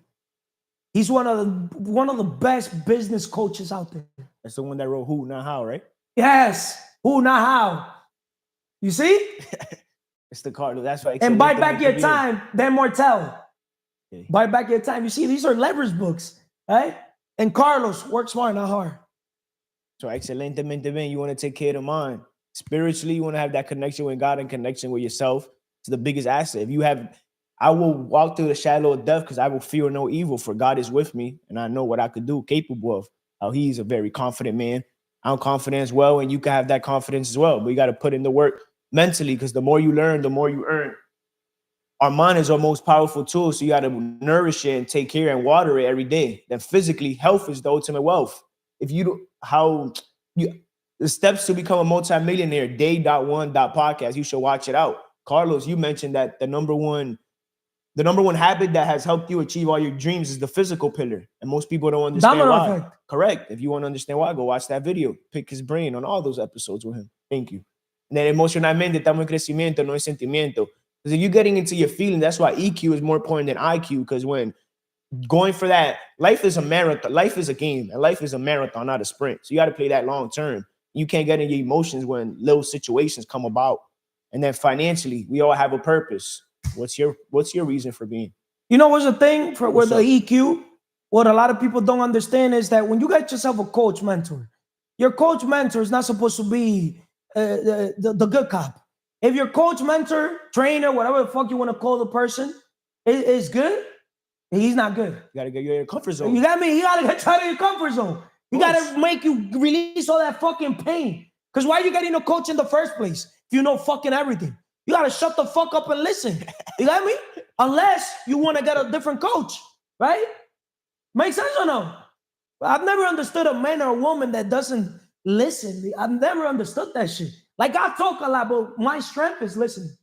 He's one of the best business coaches out there. That's the one that wrote Who, Not How, right? Yes. Who, not how. You see? It's the card. That's why. And buy back your time, then Mortel. Okay. Buy back your time. You see, these are leverage books, right? And Carlos, work smart, not hard. So excelentemente bien. You want to take care of the mind. Spiritually, you want to have that connection with God and connection with yourself. It's the biggest asset. If you have, I will walk through the shadow of death because I will fear no evil, for God is with me, and I know what I could do, capable of. How he's a very confident man. I'm confident as well, and you can have that confidence as well. But you got to put in the work mentally, because the more you learn, the more you earn. Our mind is our most powerful tool, so you got to nourish it and take care and water it every day. Then physically, health is the ultimate wealth. If you do, the steps to become a multimillionaire, day.1.podcast, you should watch it out. Carlos, you mentioned that the number one habit that has helped you achieve all your dreams is the physical pillar. And most people don't understand Domino why. effect. Correct. If you want to understand why, go watch that video. Pick his brain on all those episodes with him. Thank you. And then emocionalmente, estamos en crecimiento, no en sentimiento. Because if you're getting into your feeling, that's why EQ is more important than IQ. Because when going for that, life is a marathon. Life is a game. And life is a marathon, not a sprint. So you got to play that long term. You can't get in your emotions when little situations come about. And then financially, we all have a purpose. What's your reason for being? You know what's the thing for with What's the up? EQ? What a lot of people don't understand is that when you get yourself a coach mentor, your coach mentor is not supposed to be the good cop. If your coach mentor, trainer, whatever the fuck you want to call the person, is good, he's not good. You got to get you in your comfort zone. You got me? You got to get out of your comfort zone. You got to make you release all that fucking pain. Because why are you getting a coach in the first place if you know fucking everything? You got to shut the fuck up and listen. You got me? Unless you want to get a different coach, right? Make sense or no? I've never understood a man or a woman that doesn't listen. I've never understood that shit. Like, I talk a lot, but my strength is listening.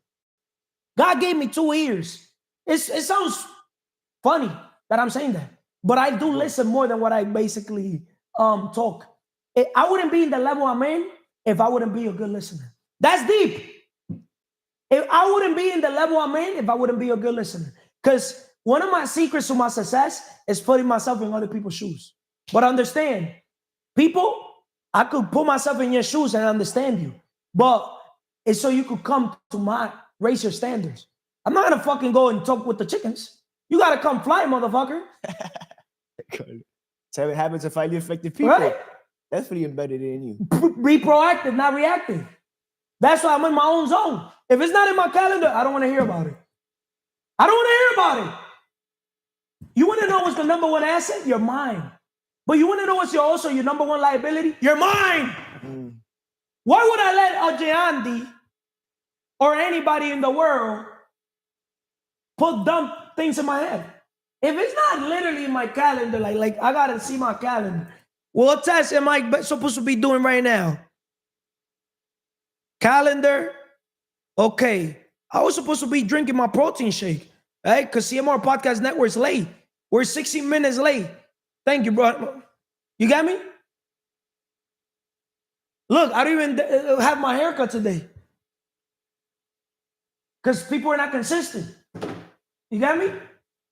God gave me 2 ears. It sounds funny that I'm saying that, but I do listen more than what I basically talk. I wouldn't be in the level I'm in if I wouldn't be a good listener. That's deep. If I wouldn't be in the level I'm in if I wouldn't be a good listener. Because one of my secrets to my success is putting myself in other people's shoes. But understand, people, I could put myself in your shoes and understand you. But it's so you could come to raise your standards. I'm not gonna fucking go and talk with the chickens. You gotta come fly, motherfucker. So it happens to find effective people. Right? That's pretty embedded in you. Be proactive, not reactive. That's why I'm in my own zone. If it's not in my calendar, I don't want to hear about it. I don't want to hear about it. You want to know what's the number one asset? Your mind. But you want to know what's also your number one liability? Your mind. Why would I let a Andy or anybody in the world put dumb things in my head? If it's not literally in my calendar, like I gotta see my calendar. What task am I supposed to be doing right now? Calendar. Okay. I was supposed to be drinking my protein shake, right? Because CMR Podcast Network's late. We're 16 minutes late. Thank you, bro. You got me? Look, I don't even have my haircut today. Because people are not consistent. You got me?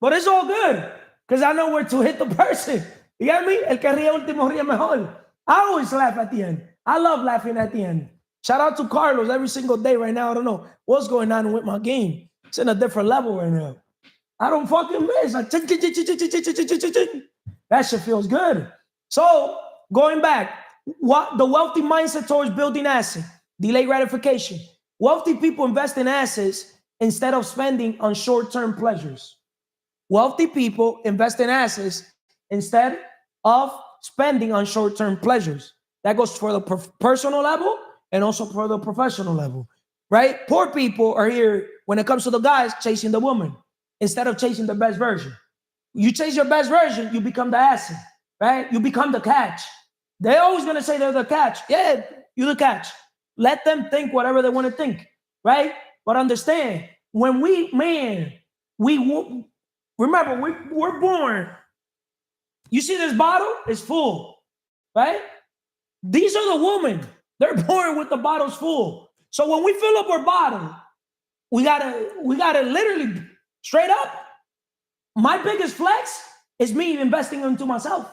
But it's all good. Because I know where to hit the person. You got me? El que ríe último ríe mejor. I always laugh at the end. I love laughing at the end. Shout out to Carlos every single day right now. I don't know what's going on with my game. It's in a different level right now. I don't fucking miss. Like, that shit feels good. So, going back, what the wealthy mindset towards building assets, delay gratification. Wealthy people invest in assets instead of spending on short-term pleasures. Wealthy people invest in assets instead of spending on short-term pleasures. That goes for the personal level and also for the professional level, right? Poor people are here when it comes to the guys chasing the woman instead of chasing the best version. You chase your best version, you become the asset, right? You become the catch. They're always going to say they're the catch. Yeah, you're the catch. Let them think whatever they want to think, right? But understand, when remember, we're born. You see this bottle? It's full, right? These are the women. They're born with the bottles full. So when we fill up our bottle, we gotta literally, straight up, my biggest flex is me investing into myself.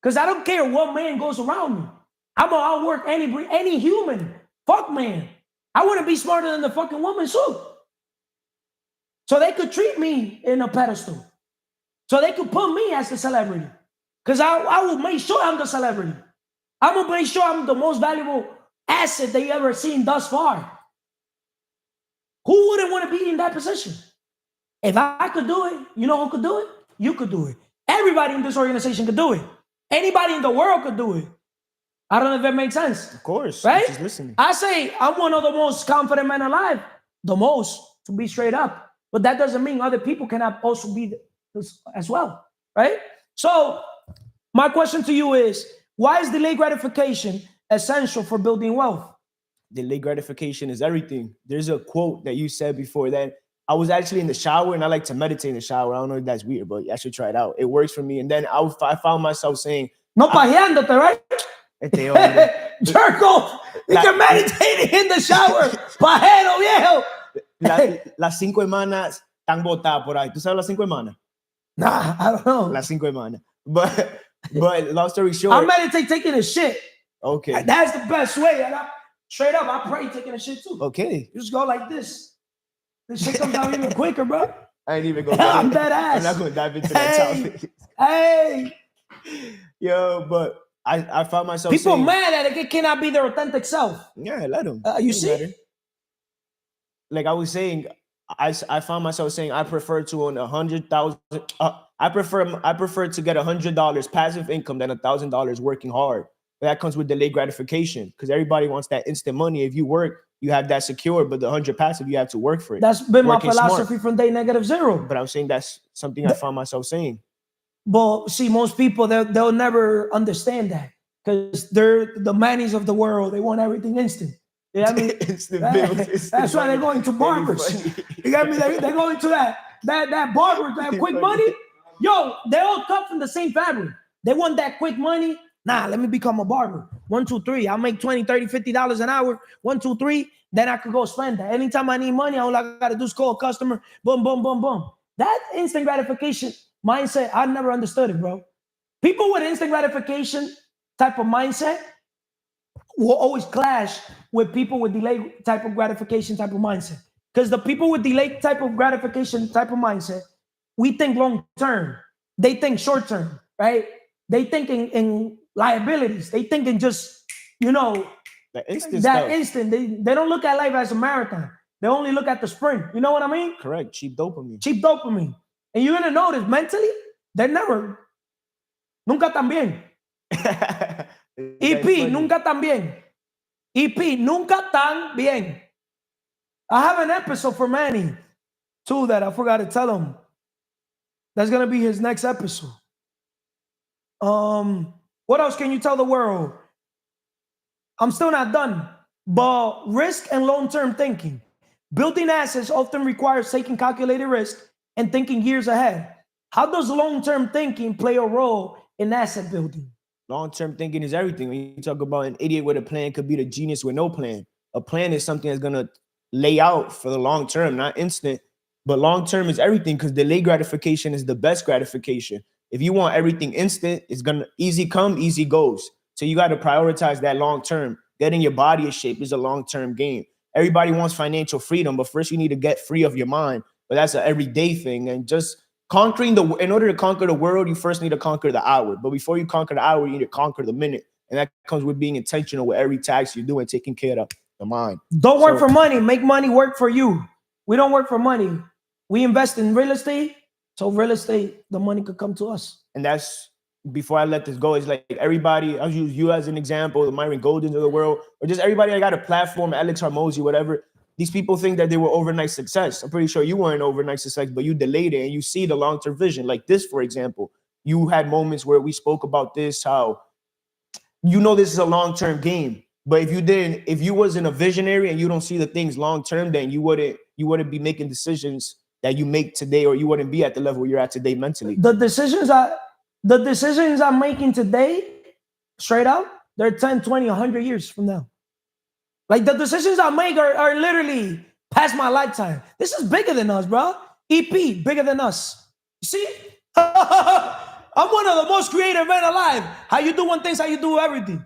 Because I don't care what man goes around me. I'm gonna outwork any human. Fuck man. I want to be smarter than the fucking woman too. So they could treat me in a pedestal. So they could put me as the celebrity. Because I will make sure I'm the celebrity. I'm going to make sure I'm the most valuable asset that you ever seen thus far. Who wouldn't want to be in that position? If I could do it, you know who could do it? You could do it. Everybody in this organization could do it. Anybody in the world could do it. I don't know if that makes sense. Of course. Right? Just listening. I say I'm one of the most confident men alive. The most, to be straight up. But that doesn't mean other people cannot also be as well. Right? So my question to you is, why is delayed gratification essential for building wealth? Delayed gratification is everything. There's a quote that you said before that I was actually in the shower and I like to meditate in the shower. I don't know if that's weird, but I should try it out. It works for me. And then I found myself saying, no pajeándote, right? Jerk off. You can meditate in the shower. Pajero viejo. Las 5 hermanas están botadas por ahí. ¿Tú sabes las 5 hermanas? Nah, I don't know. Las 5 hermanas. But long story short, I meditate taking a shit. Okay. That's the best way. And straight up, I pray taking a shit too. Okay. You just go like this. This shit comes out even quicker, bro. I ain't even going I'm dead ass. I'm not going to dive into that topic. Hey. Yo, but I found myself people saying, mad at it. It cannot be their authentic self. Yeah, let them. You see? Matter. Like I was saying, I found myself saying I prefer to own 100,000. I prefer to get $100 passive income than $1,000 working hard. But that comes with delayed gratification because everybody wants that instant money. If you work, you have that secure, but the 100 passive, you have to work for it. That's been Working my philosophy smart. from day -0. But I'm saying that's something I found myself saying. But see, most people they'll never understand that because they're the manies of the world. They want everything instant. You know what I mean? That's why they're going to barbers. You got me? They're going to that barber, that quick money. Yo, they all come from the same family. They want that quick money. Nah, let me become a barber. 1, 2, 3. I'll make $20, $30, $50 an hour. 1, 2, 3. Then I could go spend that. Anytime I need money, all I got to do is call a customer. Boom, boom, boom, boom. That instant gratification mindset, I never understood it, bro. People with instant gratification type of mindset will always clash with people with delayed type of gratification type of mindset. Because the people with delayed type of gratification type of mindset, we think long term. They think short term, right? They think in liabilities. They think in just, that instant. They don't look at life as a marathon. They only look at the sprint. You know what I mean? Correct. Cheap dopamine. Cheap dopamine. And you're gonna notice mentally, they're never, nunca tan bien. EP, nunca tan bien. EP, nunca tan bien. I have an episode for Manny, too, that I forgot to tell him. That's gonna be his next episode. What else can you tell the world? I'm still not done. But risk and long-term thinking. Building assets often requires taking calculated risk and thinking years ahead. How does long-term thinking play a role in asset building? Long-term thinking is everything. When you talk about an idiot with a plan could be the genius with no plan. A plan is something that's gonna lay out for the long term, not instant. But long term is everything because delayed gratification is the best gratification. If you want everything instant, it's gonna easy come, easy goes. So you got to prioritize that long term. Getting your body in shape is a long-term game. Everybody wants financial freedom, but first you need to get free of your mind. But that's an everyday thing. And just in order to conquer the world, you first need to conquer the hour. But before you conquer the hour, you need to conquer the minute. And that comes with being intentional with every task you do and taking care of the mind. Don't work for money. Make money work for you. We don't work for money. We invest in real estate. So real estate, the money could come to us. And that's, before I let this go, it's like everybody, I'll use you as an example, the Myron Goldens of the world, or just everybody that got a platform, Alex Hormozy, whatever. These people think that they were overnight success. I'm pretty sure you weren't overnight success, but you delayed it and you see the long-term vision. Like this, for example, you had moments where we spoke about this, how this is a long-term game. But if you wasn't a visionary and you don't see the things long-term, then you wouldn't be making decisions that you make today, or you wouldn't be at the level you're at today mentally. The decisions I'm making today, straight up, they're 10, 20, 100 years from now. Like the decisions I make are literally past my lifetime. This is bigger than us, bro. EP, bigger than us. You see? I'm one of the most creative men alive. How you do one thing, how you do everything.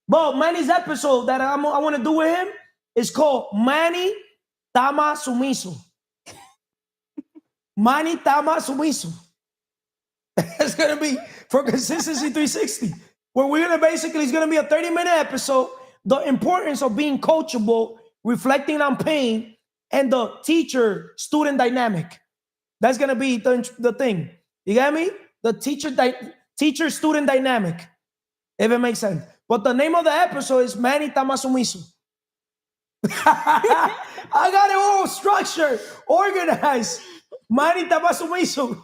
But Manny's episode that I want to do with him is called Manny Tama Sumiso. Manny Tama Sumiso. It's going to be for Consistency 360. Where it's going to be a 30-minute episode. The importance of being coachable, reflecting on pain, and the teacher-student dynamic. That's going to be the thing. You get me? The teacher-student dynamic. If it makes sense. But the name of the episode is Manny Tama Sumiso. I got it all structured, organized. Manny Tama Sumiso.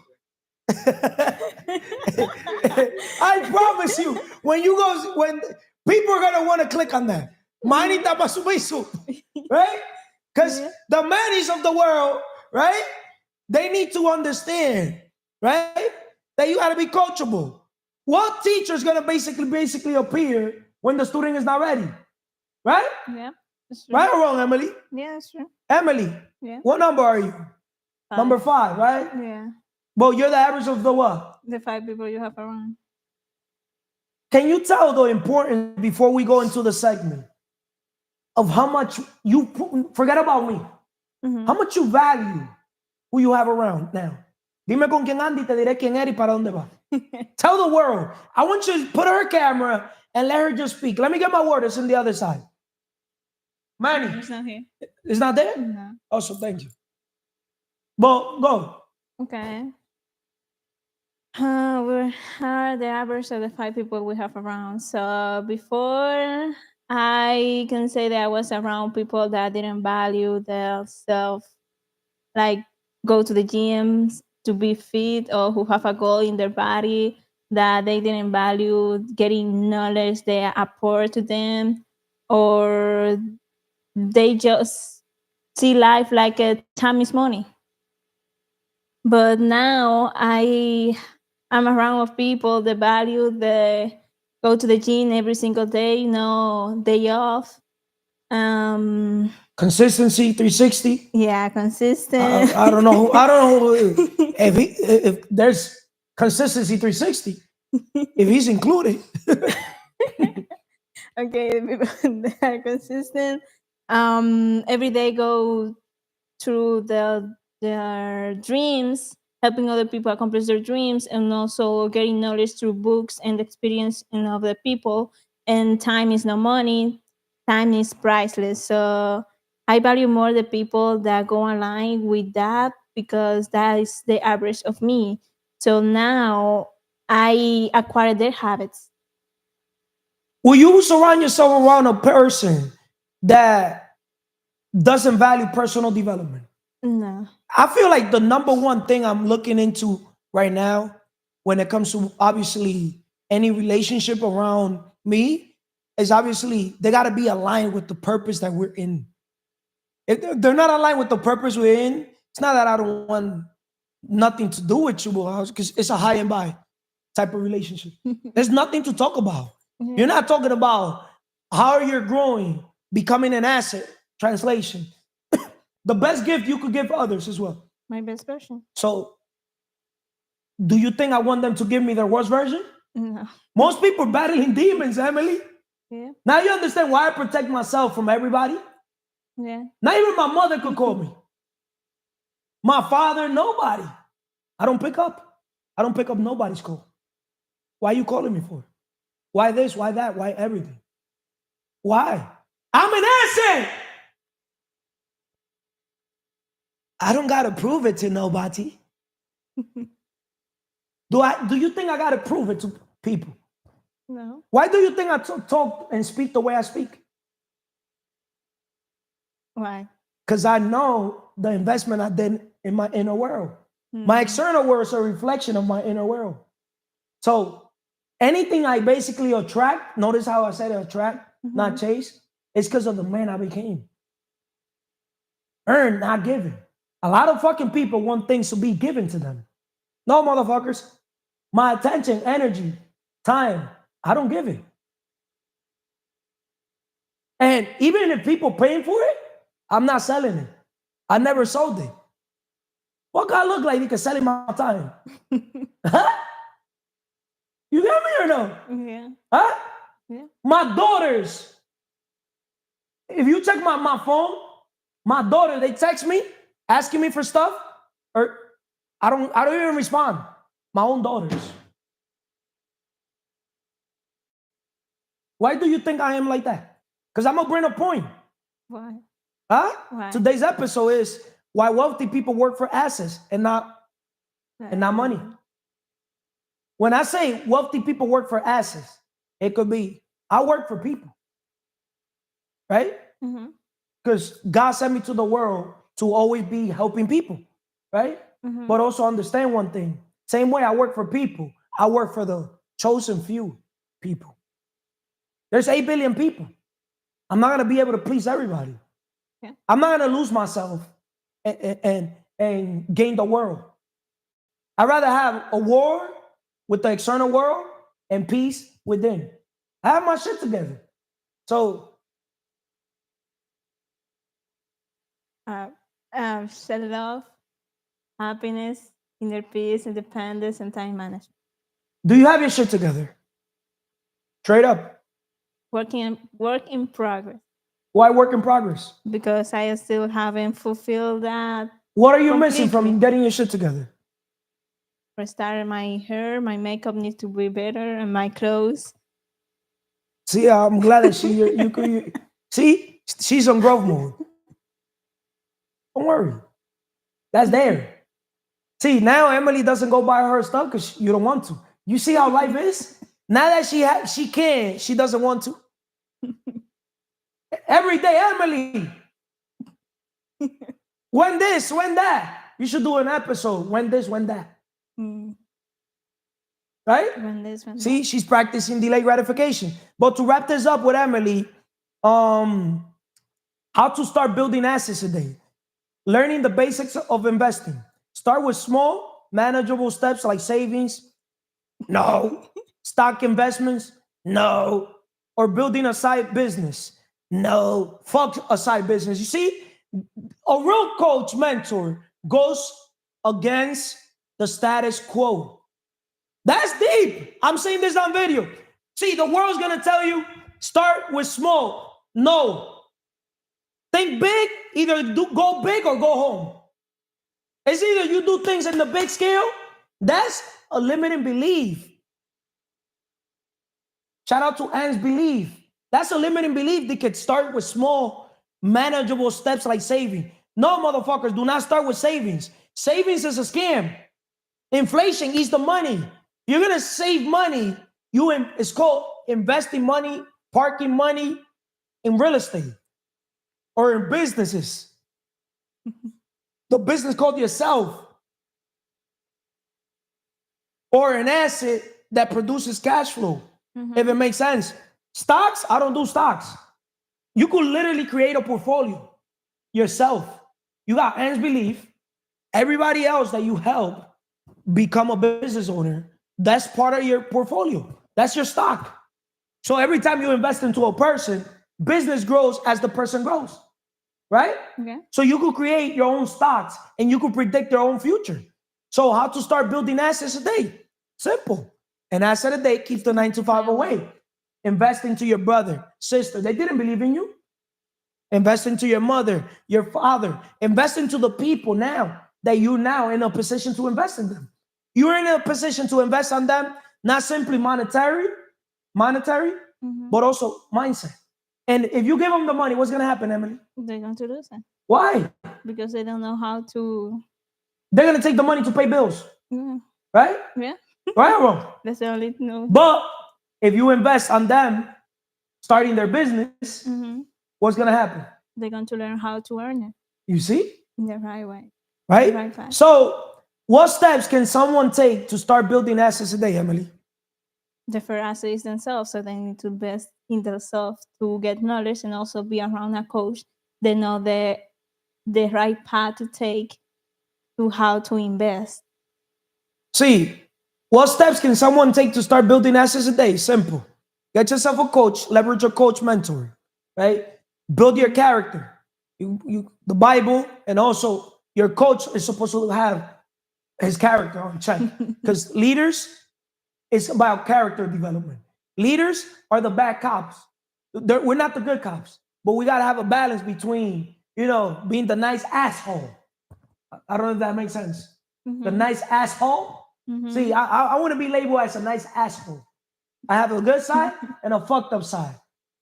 I promise you, when people are gonna want to click on that, Manny Tama Sumiso, right? Because the Mannys of the world, right? They need to understand, right? That you gotta be coachable. What teacher is gonna basically appear when the student is not ready, right? Yeah, that's true. Right or wrong, Emily? Yeah, that's true. Emily, Yeah. what number are you? 5. Number 5, right? Yeah, Well, you're the average of the what? the 5 people you have around. Can you tell the importance, before we go into the segment, of how much forget about me, how much you value who you have around now? Dime con quién anda y te diré quién eres y para dónde va. Tell the world. I want you to put her camera and let her just speak. Let me get my word. It's on the other side. Manny. It's not here. It's not there? No. Also, thank you. Well, go. Okay. We are the average of the 5 people we have around. So before, I can say that I was around people that didn't value their self, like go to the gyms to be fit, or who have a goal in their body, that they didn't value getting knowledge that apport to them, or they just see life like a time is money. But now I'm around with people that value the go to the gym every single day, no day off. Consistency 360. Yeah, consistent. I don't know. If there's consistency 360. If he's included. Okay, the people that are consistent. Every day go through their dreams, helping other people accomplish their dreams, and also getting knowledge through books and experience in other people. And time is no money. Time is priceless. So I value more the people that go online with that because that is the average of me. So now I acquire their habits. Will you surround yourself around a person that doesn't value personal development? No. I feel like the number one thing I'm looking into right now when it comes to obviously any relationship around me is obviously they got to be aligned with the purpose that we're in. If they're not aligned with the purpose we're in, it's not that I don't want nothing to do with you, because it's a high and by type of relationship. There's nothing to talk about. You're not talking about how you're growing, becoming an asset. Translation. The best gift you could give others as well. My best version. So, do you think I want them to give me their worst version? No. Most people are battling demons, Emily. Yeah. Now you understand why I protect myself from everybody? Yeah. Not even my mother could call me. My father, nobody. I don't pick up. I don't pick up nobody's call. Why are you calling me for? Why this? Why that? Why everything? Why? I'm an asset. I don't gotta prove it to nobody. Do you think I gotta prove it to people? No. Why do you think I talk and speak the way I speak? Why? Because I know the investment I did in my inner world. My external world is a reflection of my inner world. So anything I basically attract, notice how I said attract, not chase, it's because of the man I became. Earn, not given. A lot of fucking people want things to be given to them. No, motherfuckers. My attention, energy, time, I don't give it. And even if people paying for it, I'm not selling it. I never sold it. What guy look like he can sell him my time? Huh? You get me or no? Yeah. Huh? Yeah. My daughters, if you check my phone, my daughter, they text me asking me for stuff, or I don't even respond. My own daughters. Why do you think I am like that? Because I'm gonna bring a point. Why? Huh? Why? Today's episode is why wealthy people work for assets and not money. When I say wealthy people work for assets, it could be I work for people, right? Because God sent me to the world to always be helping people, right? But also understand one thing. Same way I work for people, I work for the chosen few people. There's 8 billion people. I'm not going to be able to please everybody. Yeah. I'm not going to lose myself and gain the world. I'd rather have a war with the external world and peace within. I have my shit together. So Self-love, happiness, inner peace, independence, and time management. do you have your shit together? Straight up. Work in progress. Why work in progress? Because I still haven't fulfilled that. What are you missing Completely. from getting your shit together? For starter, my hair, my makeup needs to be better, and my clothes. See, I'm glad that see, she's on growth mode. Don't worry. That's there. See, now Emily doesn't go buy her stuff because you don't want to. You see how life is? Now that she can, she doesn't want to. Every day, Emily. When this, when that. You should do an episode. When this, when that. Right? When this, when See, she's practicing delayed gratification. But to wrap this up with Emily, how to start building assets today. Learning the basics of investing. Start with small, manageable steps like savings. No. Stock investments. No. Or building a side business. No. Fuck a side business. You see, a real coach mentor goes against the status quo. That's deep. I'm saying this on video. See, the world's going to tell you, start with small. No. Think big, either go big or go home. It's either you do things in the big scale, that's a limiting belief. Shout out to Anne's belief. That's a limiting belief. They could start with small manageable steps like saving. No, motherfuckers, do not start with savings. Savings is a scam. Inflation eats the money. You're gonna save money. It's called investing money, parking money in real estate or in businesses. The business called yourself. Or an asset that produces cash flow, if it makes sense. Stocks, I don't do stocks. You could literally create a portfolio yourself. You got Ants Belief, everybody else that you help become a business owner, that's part of your portfolio. That's your stock. So every time you invest into a person, business grows as the person grows, right? Okay. So you could create your own stocks and you could predict your own future. So how to start building assets a day? Simple. An asset a day keeps the 9 to 5 away. Invest into your brother, sister. They didn't believe in you. Invest into your mother, your father. Invest into the people now that you're now in a position to invest in them. You're in a position to invest on them, not simply monetary, but also mindset. And if you give them the money, what's going to happen, Emily? They're going to lose it Why? because they don't know how to. They're going to take the money to pay bills, right? Yeah, Right or wrong? that's the only no. But if you invest on them starting their business, what's going to happen? They're going to learn how to earn it You see? in the right way. Right? Right path. So what steps can someone take to start building assets today, Emily? The first asset is themselves, so they need to invest in themselves to get knowledge and also be around a coach. They know the right path to take to how to invest. See, what steps can someone take to start building assets today? Simple. Get yourself a coach, leverage your coach mentor, right? Build your character. The Bible, and also your coach is supposed to have his character on check. Because leaders, it's about character development. Leaders are the bad cops. We're not the good cops, but we got to have a balance between, being the nice asshole. I don't know if that makes sense. The nice asshole. See, I want to be labeled as a nice asshole. I have a good side and a fucked up side.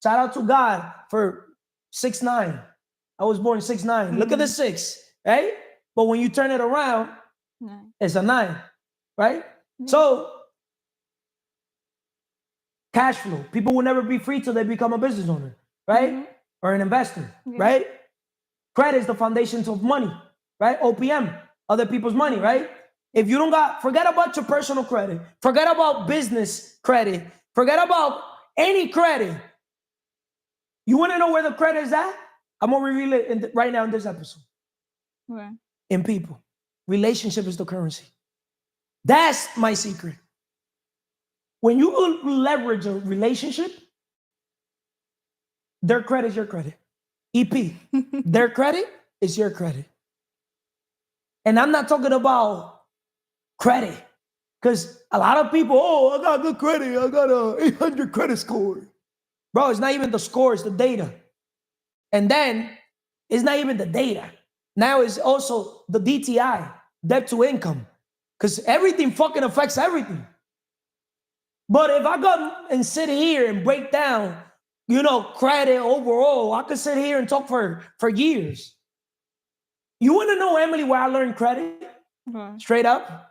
Shout out to God for 6'9". I was born 6'9". Look at the 6, right? But when you turn it around, it's a 9, right? So, cash flow. People will never be free till they become a business owner, right? Or an investor, right? Credit is the foundation of money, right? OPM, other people's money, right? If you don't forget about your personal credit, forget about business credit, forget about any credit. You want to know where the credit is at? I'm going to reveal it right now in this episode. Where? In people. Relationship is the currency. That's my secret. When you leverage a relationship, their credit is your credit. EP, their credit is your credit. And I'm not talking about credit, because a lot of people, I got good credit. I got a 800 credit score. Bro, it's not even the score, it's the data. And then it's not even the data. Now it's also the DTI, debt to income, because everything fucking affects everything. But if I go and sit here and break down, credit overall, I could sit here and talk for years. You want to know, Emily, where I learned credit? Straight up?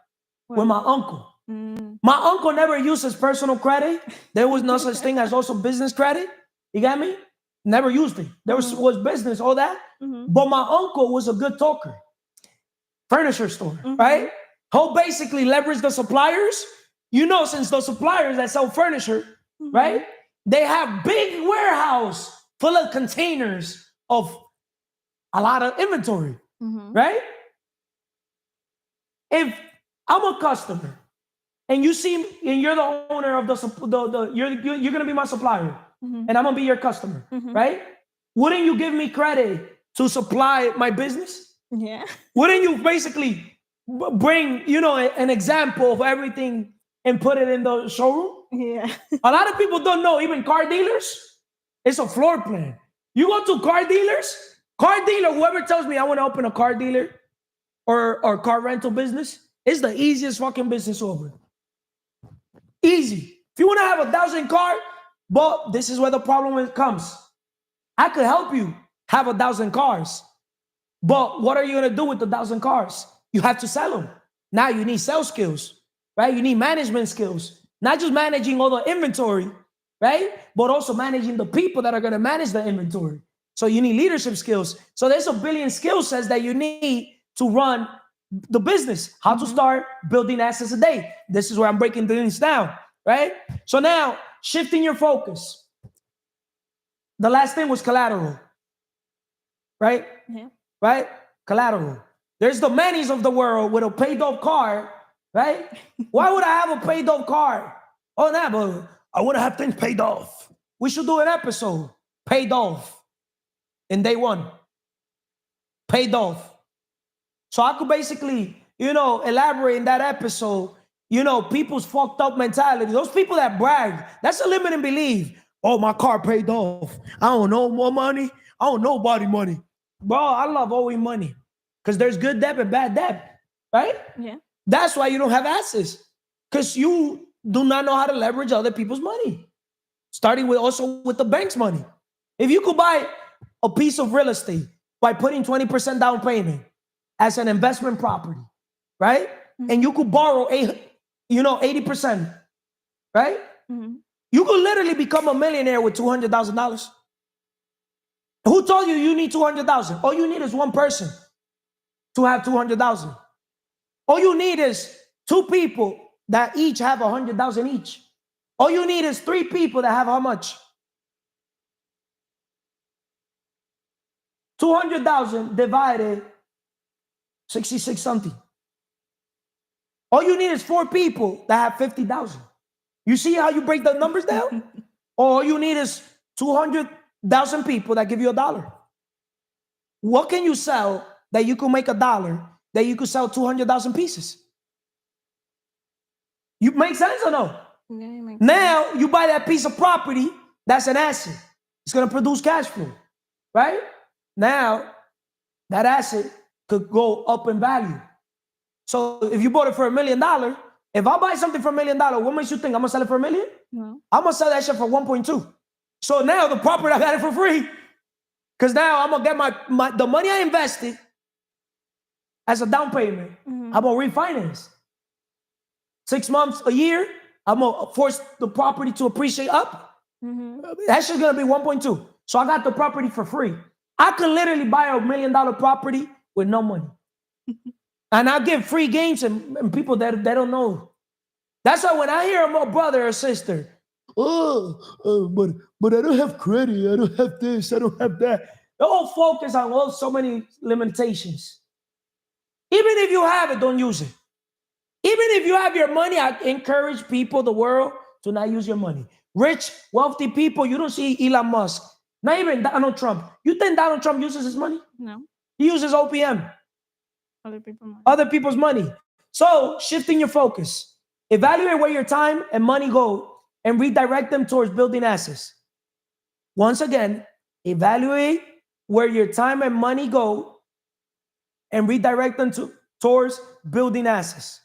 With my uncle. My uncle never used his personal credit. There was no such thing as also business credit. You got me? Never used it. There was business, all that. But my uncle was a good talker. Furniture store, right? He'll basically leverage the suppliers. Since the suppliers that sell furniture, right? They have big warehouse full of containers of a lot of inventory, right? If I'm a customer and you see me and you're the owner of you're gonna be my supplier and I'm gonna be your customer, right? Wouldn't you give me credit to supply my business? Yeah. Wouldn't you basically bring, an example of everything and put it in the showroom? Yeah. A lot of people don't know, even car dealers, it's a floor plan. You go to car dealer, whoever tells me I want to open a car dealer or car rental business, it's the easiest fucking business over. Easy. If you want to have 1,000 cars, but this is where the problem comes. I could help you have 1,000 cars. But what are you going to do with the 1,000 cars? You have to sell them. Now you need sales skills, right? You need management skills, not just managing all the inventory, right? But also managing the people that are going to manage the inventory. So you need leadership skills. So there's a billion skill sets that you need to run the business. How to start building assets a day. This is where I'm breaking things down, right? So now shifting your focus. The last thing was collateral, right? Yeah. Right? Collateral. There's the Manny's of the world with a paid off car, right? Why would I have a paid off car? Oh, nah, but I want to have things paid off. We should do an episode, paid off, in day one. Paid off. So I could basically, elaborate in that episode, people's fucked up mentality. Those people that brag, that's a limiting belief. Oh, my car paid off. I don't know more money. I don't know nobody money. Bro, I love owing money because there's good debt and bad debt, right? Yeah. That's why you don't have assets, because you do not know how to leverage other people's money, starting with the bank's money. If you could buy a piece of real estate by putting 20% down payment as an investment property, right? Mm-hmm. And you could borrow 80%, right? Mm-hmm. You could literally become a millionaire with $200,000. Who told you need 200,000? All you need is one person to have 200,000. All you need is two people that each have 100,000 each. All you need is three people that have how much? 200,000 divided 66 something. All you need is four people that have 50,000. You see how you break the numbers down? All you need is 200,000 people that give you $1. What can you sell that you could make $1 that you could sell 200,000 pieces? You make sense or no? Yeah, it makes Now sense. you buy that piece of property, that's an asset. It's going to produce cash flow, right? Now that asset could go up in value. So if you bought it for $1 million, if I buy something for $1 million, what makes you think I'm going to sell it for $1 million? No. I'm going to sell that shit for 1.2. So now the property, I got it for free. Because now I'm going to get the money I invested as a down payment. Mm-hmm. I'm going to refinance. 6 months, a year, I'm going to force the property to appreciate up. Mm-hmm. That shit's going to be 1.2. So I got the property for free. I could literally buy $1 million property with no money. And I give free games and people that don't know. That's why when I hear my brother or sister, but I don't have credit, I don't have this, I don't have that. They all focus on so many limitations. Even if you have it, don't use it. Even if you have your money, I encourage people, the world, to not use your money. Rich, wealthy people, you don't see Elon Musk, not even Donald Trump. You think Donald Trump uses his money? No. He uses OPM. Other people money. Other people's money. So shifting your focus. Evaluate where your time and money go and redirect them towards building assets. Once again, evaluate where your time and money go and redirect them towards building assets.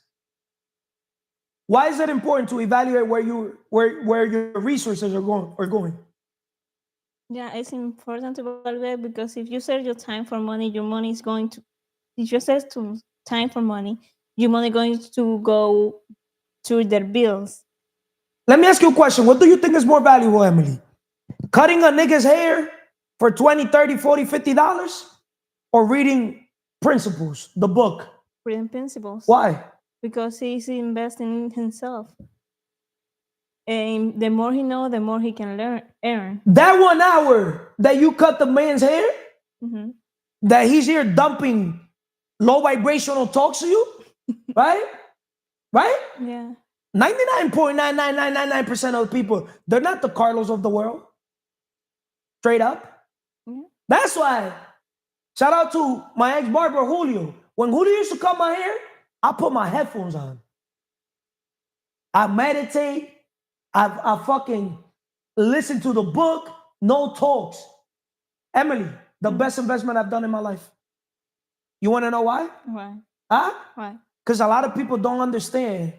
Why is it important to evaluate where your resources are going? Yeah, it's important to evaluate because if you set your time for money, your money is going to. If you set to time for money, your money going to go to their bills. Let me ask you a question. What do you think is more valuable, Emily? Cutting a nigga's hair for $20, $30, $40, $50? Or reading Principles, the book? Reading Principles. Why? Because he's investing in himself. And the more he knows, the more he can earn. That 1 hour that you cut the man's hair, Mm-hmm. that he's here dumping low vibrational talks to you, right? Right? Yeah. 99.99999% of the people, they're not the Carlos of the world. Straight up. Yeah. That's why, shout out to my ex-barber, Julio. When Julio used to cut my hair, I put my headphones on. I meditate. I fucking listen to the book. No talks. Emily, the best investment I've done in my life. You want to know why? Why? Huh? Why? Because a lot of people don't understand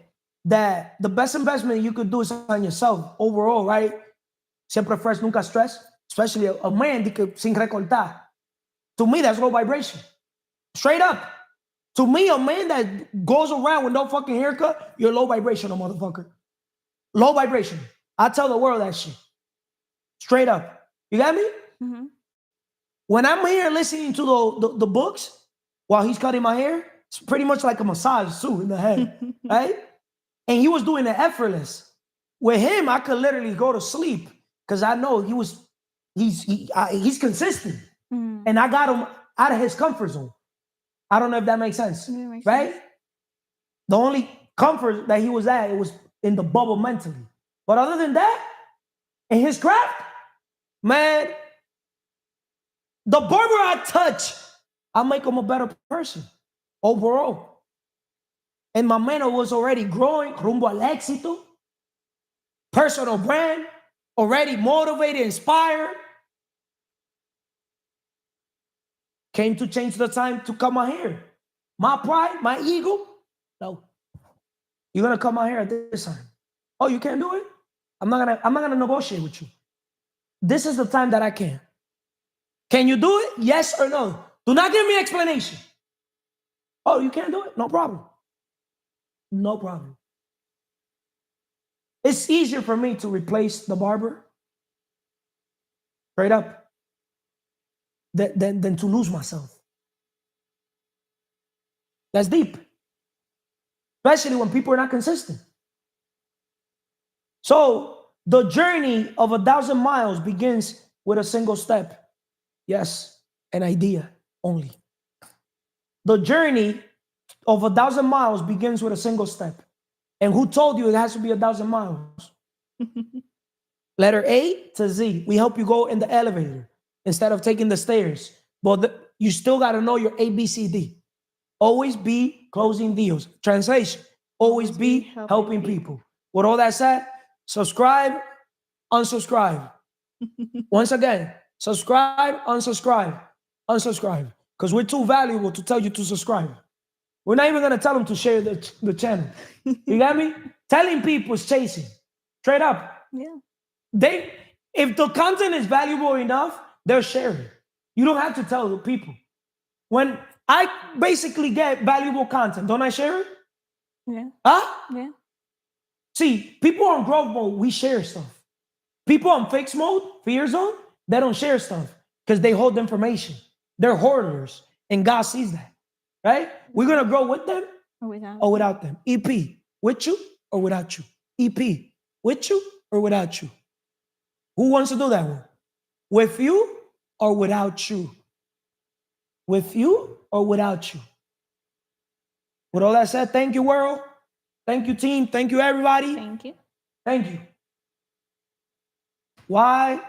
that the best investment you could do is on yourself overall, right? Siempre fresh, nunca stress. Especially a man que sin recortar. To me, that's low vibration. Straight up. To me, a man that goes around with no fucking haircut, you're low vibrational, motherfucker. Low vibration. I tell the world that shit. Straight up. You got me? Mhm. When I'm here listening to the books while he's cutting my hair, it's pretty much like a massage too in the head, right? And he was doing it effortless. With him, I could literally go to sleep because I know he's consistent, Mm. and I got him out of his comfort zone. I don't know if that makes sense, Yeah, makes right? sense. The only comfort that he was at, it was in the bubble mentally. But other than that, in his craft, man, the barber I touch, I make him a better person overall. And my man was already growing, rumbo al éxito, personal brand, already motivated, inspired. Came to change the time to cut my hair. My pride, my ego, no. You're gonna cut my hair at this time. Oh, you can't do it? I'm not gonna negotiate with you. This is the time that I can. Can you do it? Yes or no? Do not give me explanation. Oh, you can't do it? No problem. No problem. It's easier for me to replace the barber, straight up, than to lose myself. That's deep. Especially when people are not consistent. So the journey of 1,000 miles begins with a single step. Yes, an idea only. The journey of 1,000 miles begins with a single step. And who told you it has to be 1,000 miles? Letter A to Z. We help you go in the elevator instead of taking the stairs. But you still got to know your ABCD. Always be closing deals. Translation, always be helping people. With all that said, subscribe, unsubscribe. Once again, subscribe, unsubscribe, unsubscribe. Because we're too valuable to tell you to subscribe. We're not even going to tell them to share the channel. You got me? Telling people is chasing. Straight up. Yeah. If the content is valuable enough, they'll share it. You don't have to tell the people. When I basically get valuable content, don't I share it? Yeah. Huh? Yeah. See, people on growth mode, we share stuff. People on fixed mode, fear zone, they don't share stuff because they hold information. They're hoarders, and God sees that, right? We're going to grow with them or without them. EP, with you or without you? EP, with you or without you? Who wants to do that one? With you or without you? With you or without you? With all that said, thank you, world. Thank you, team. Thank you, everybody. Thank you. Thank you. Why?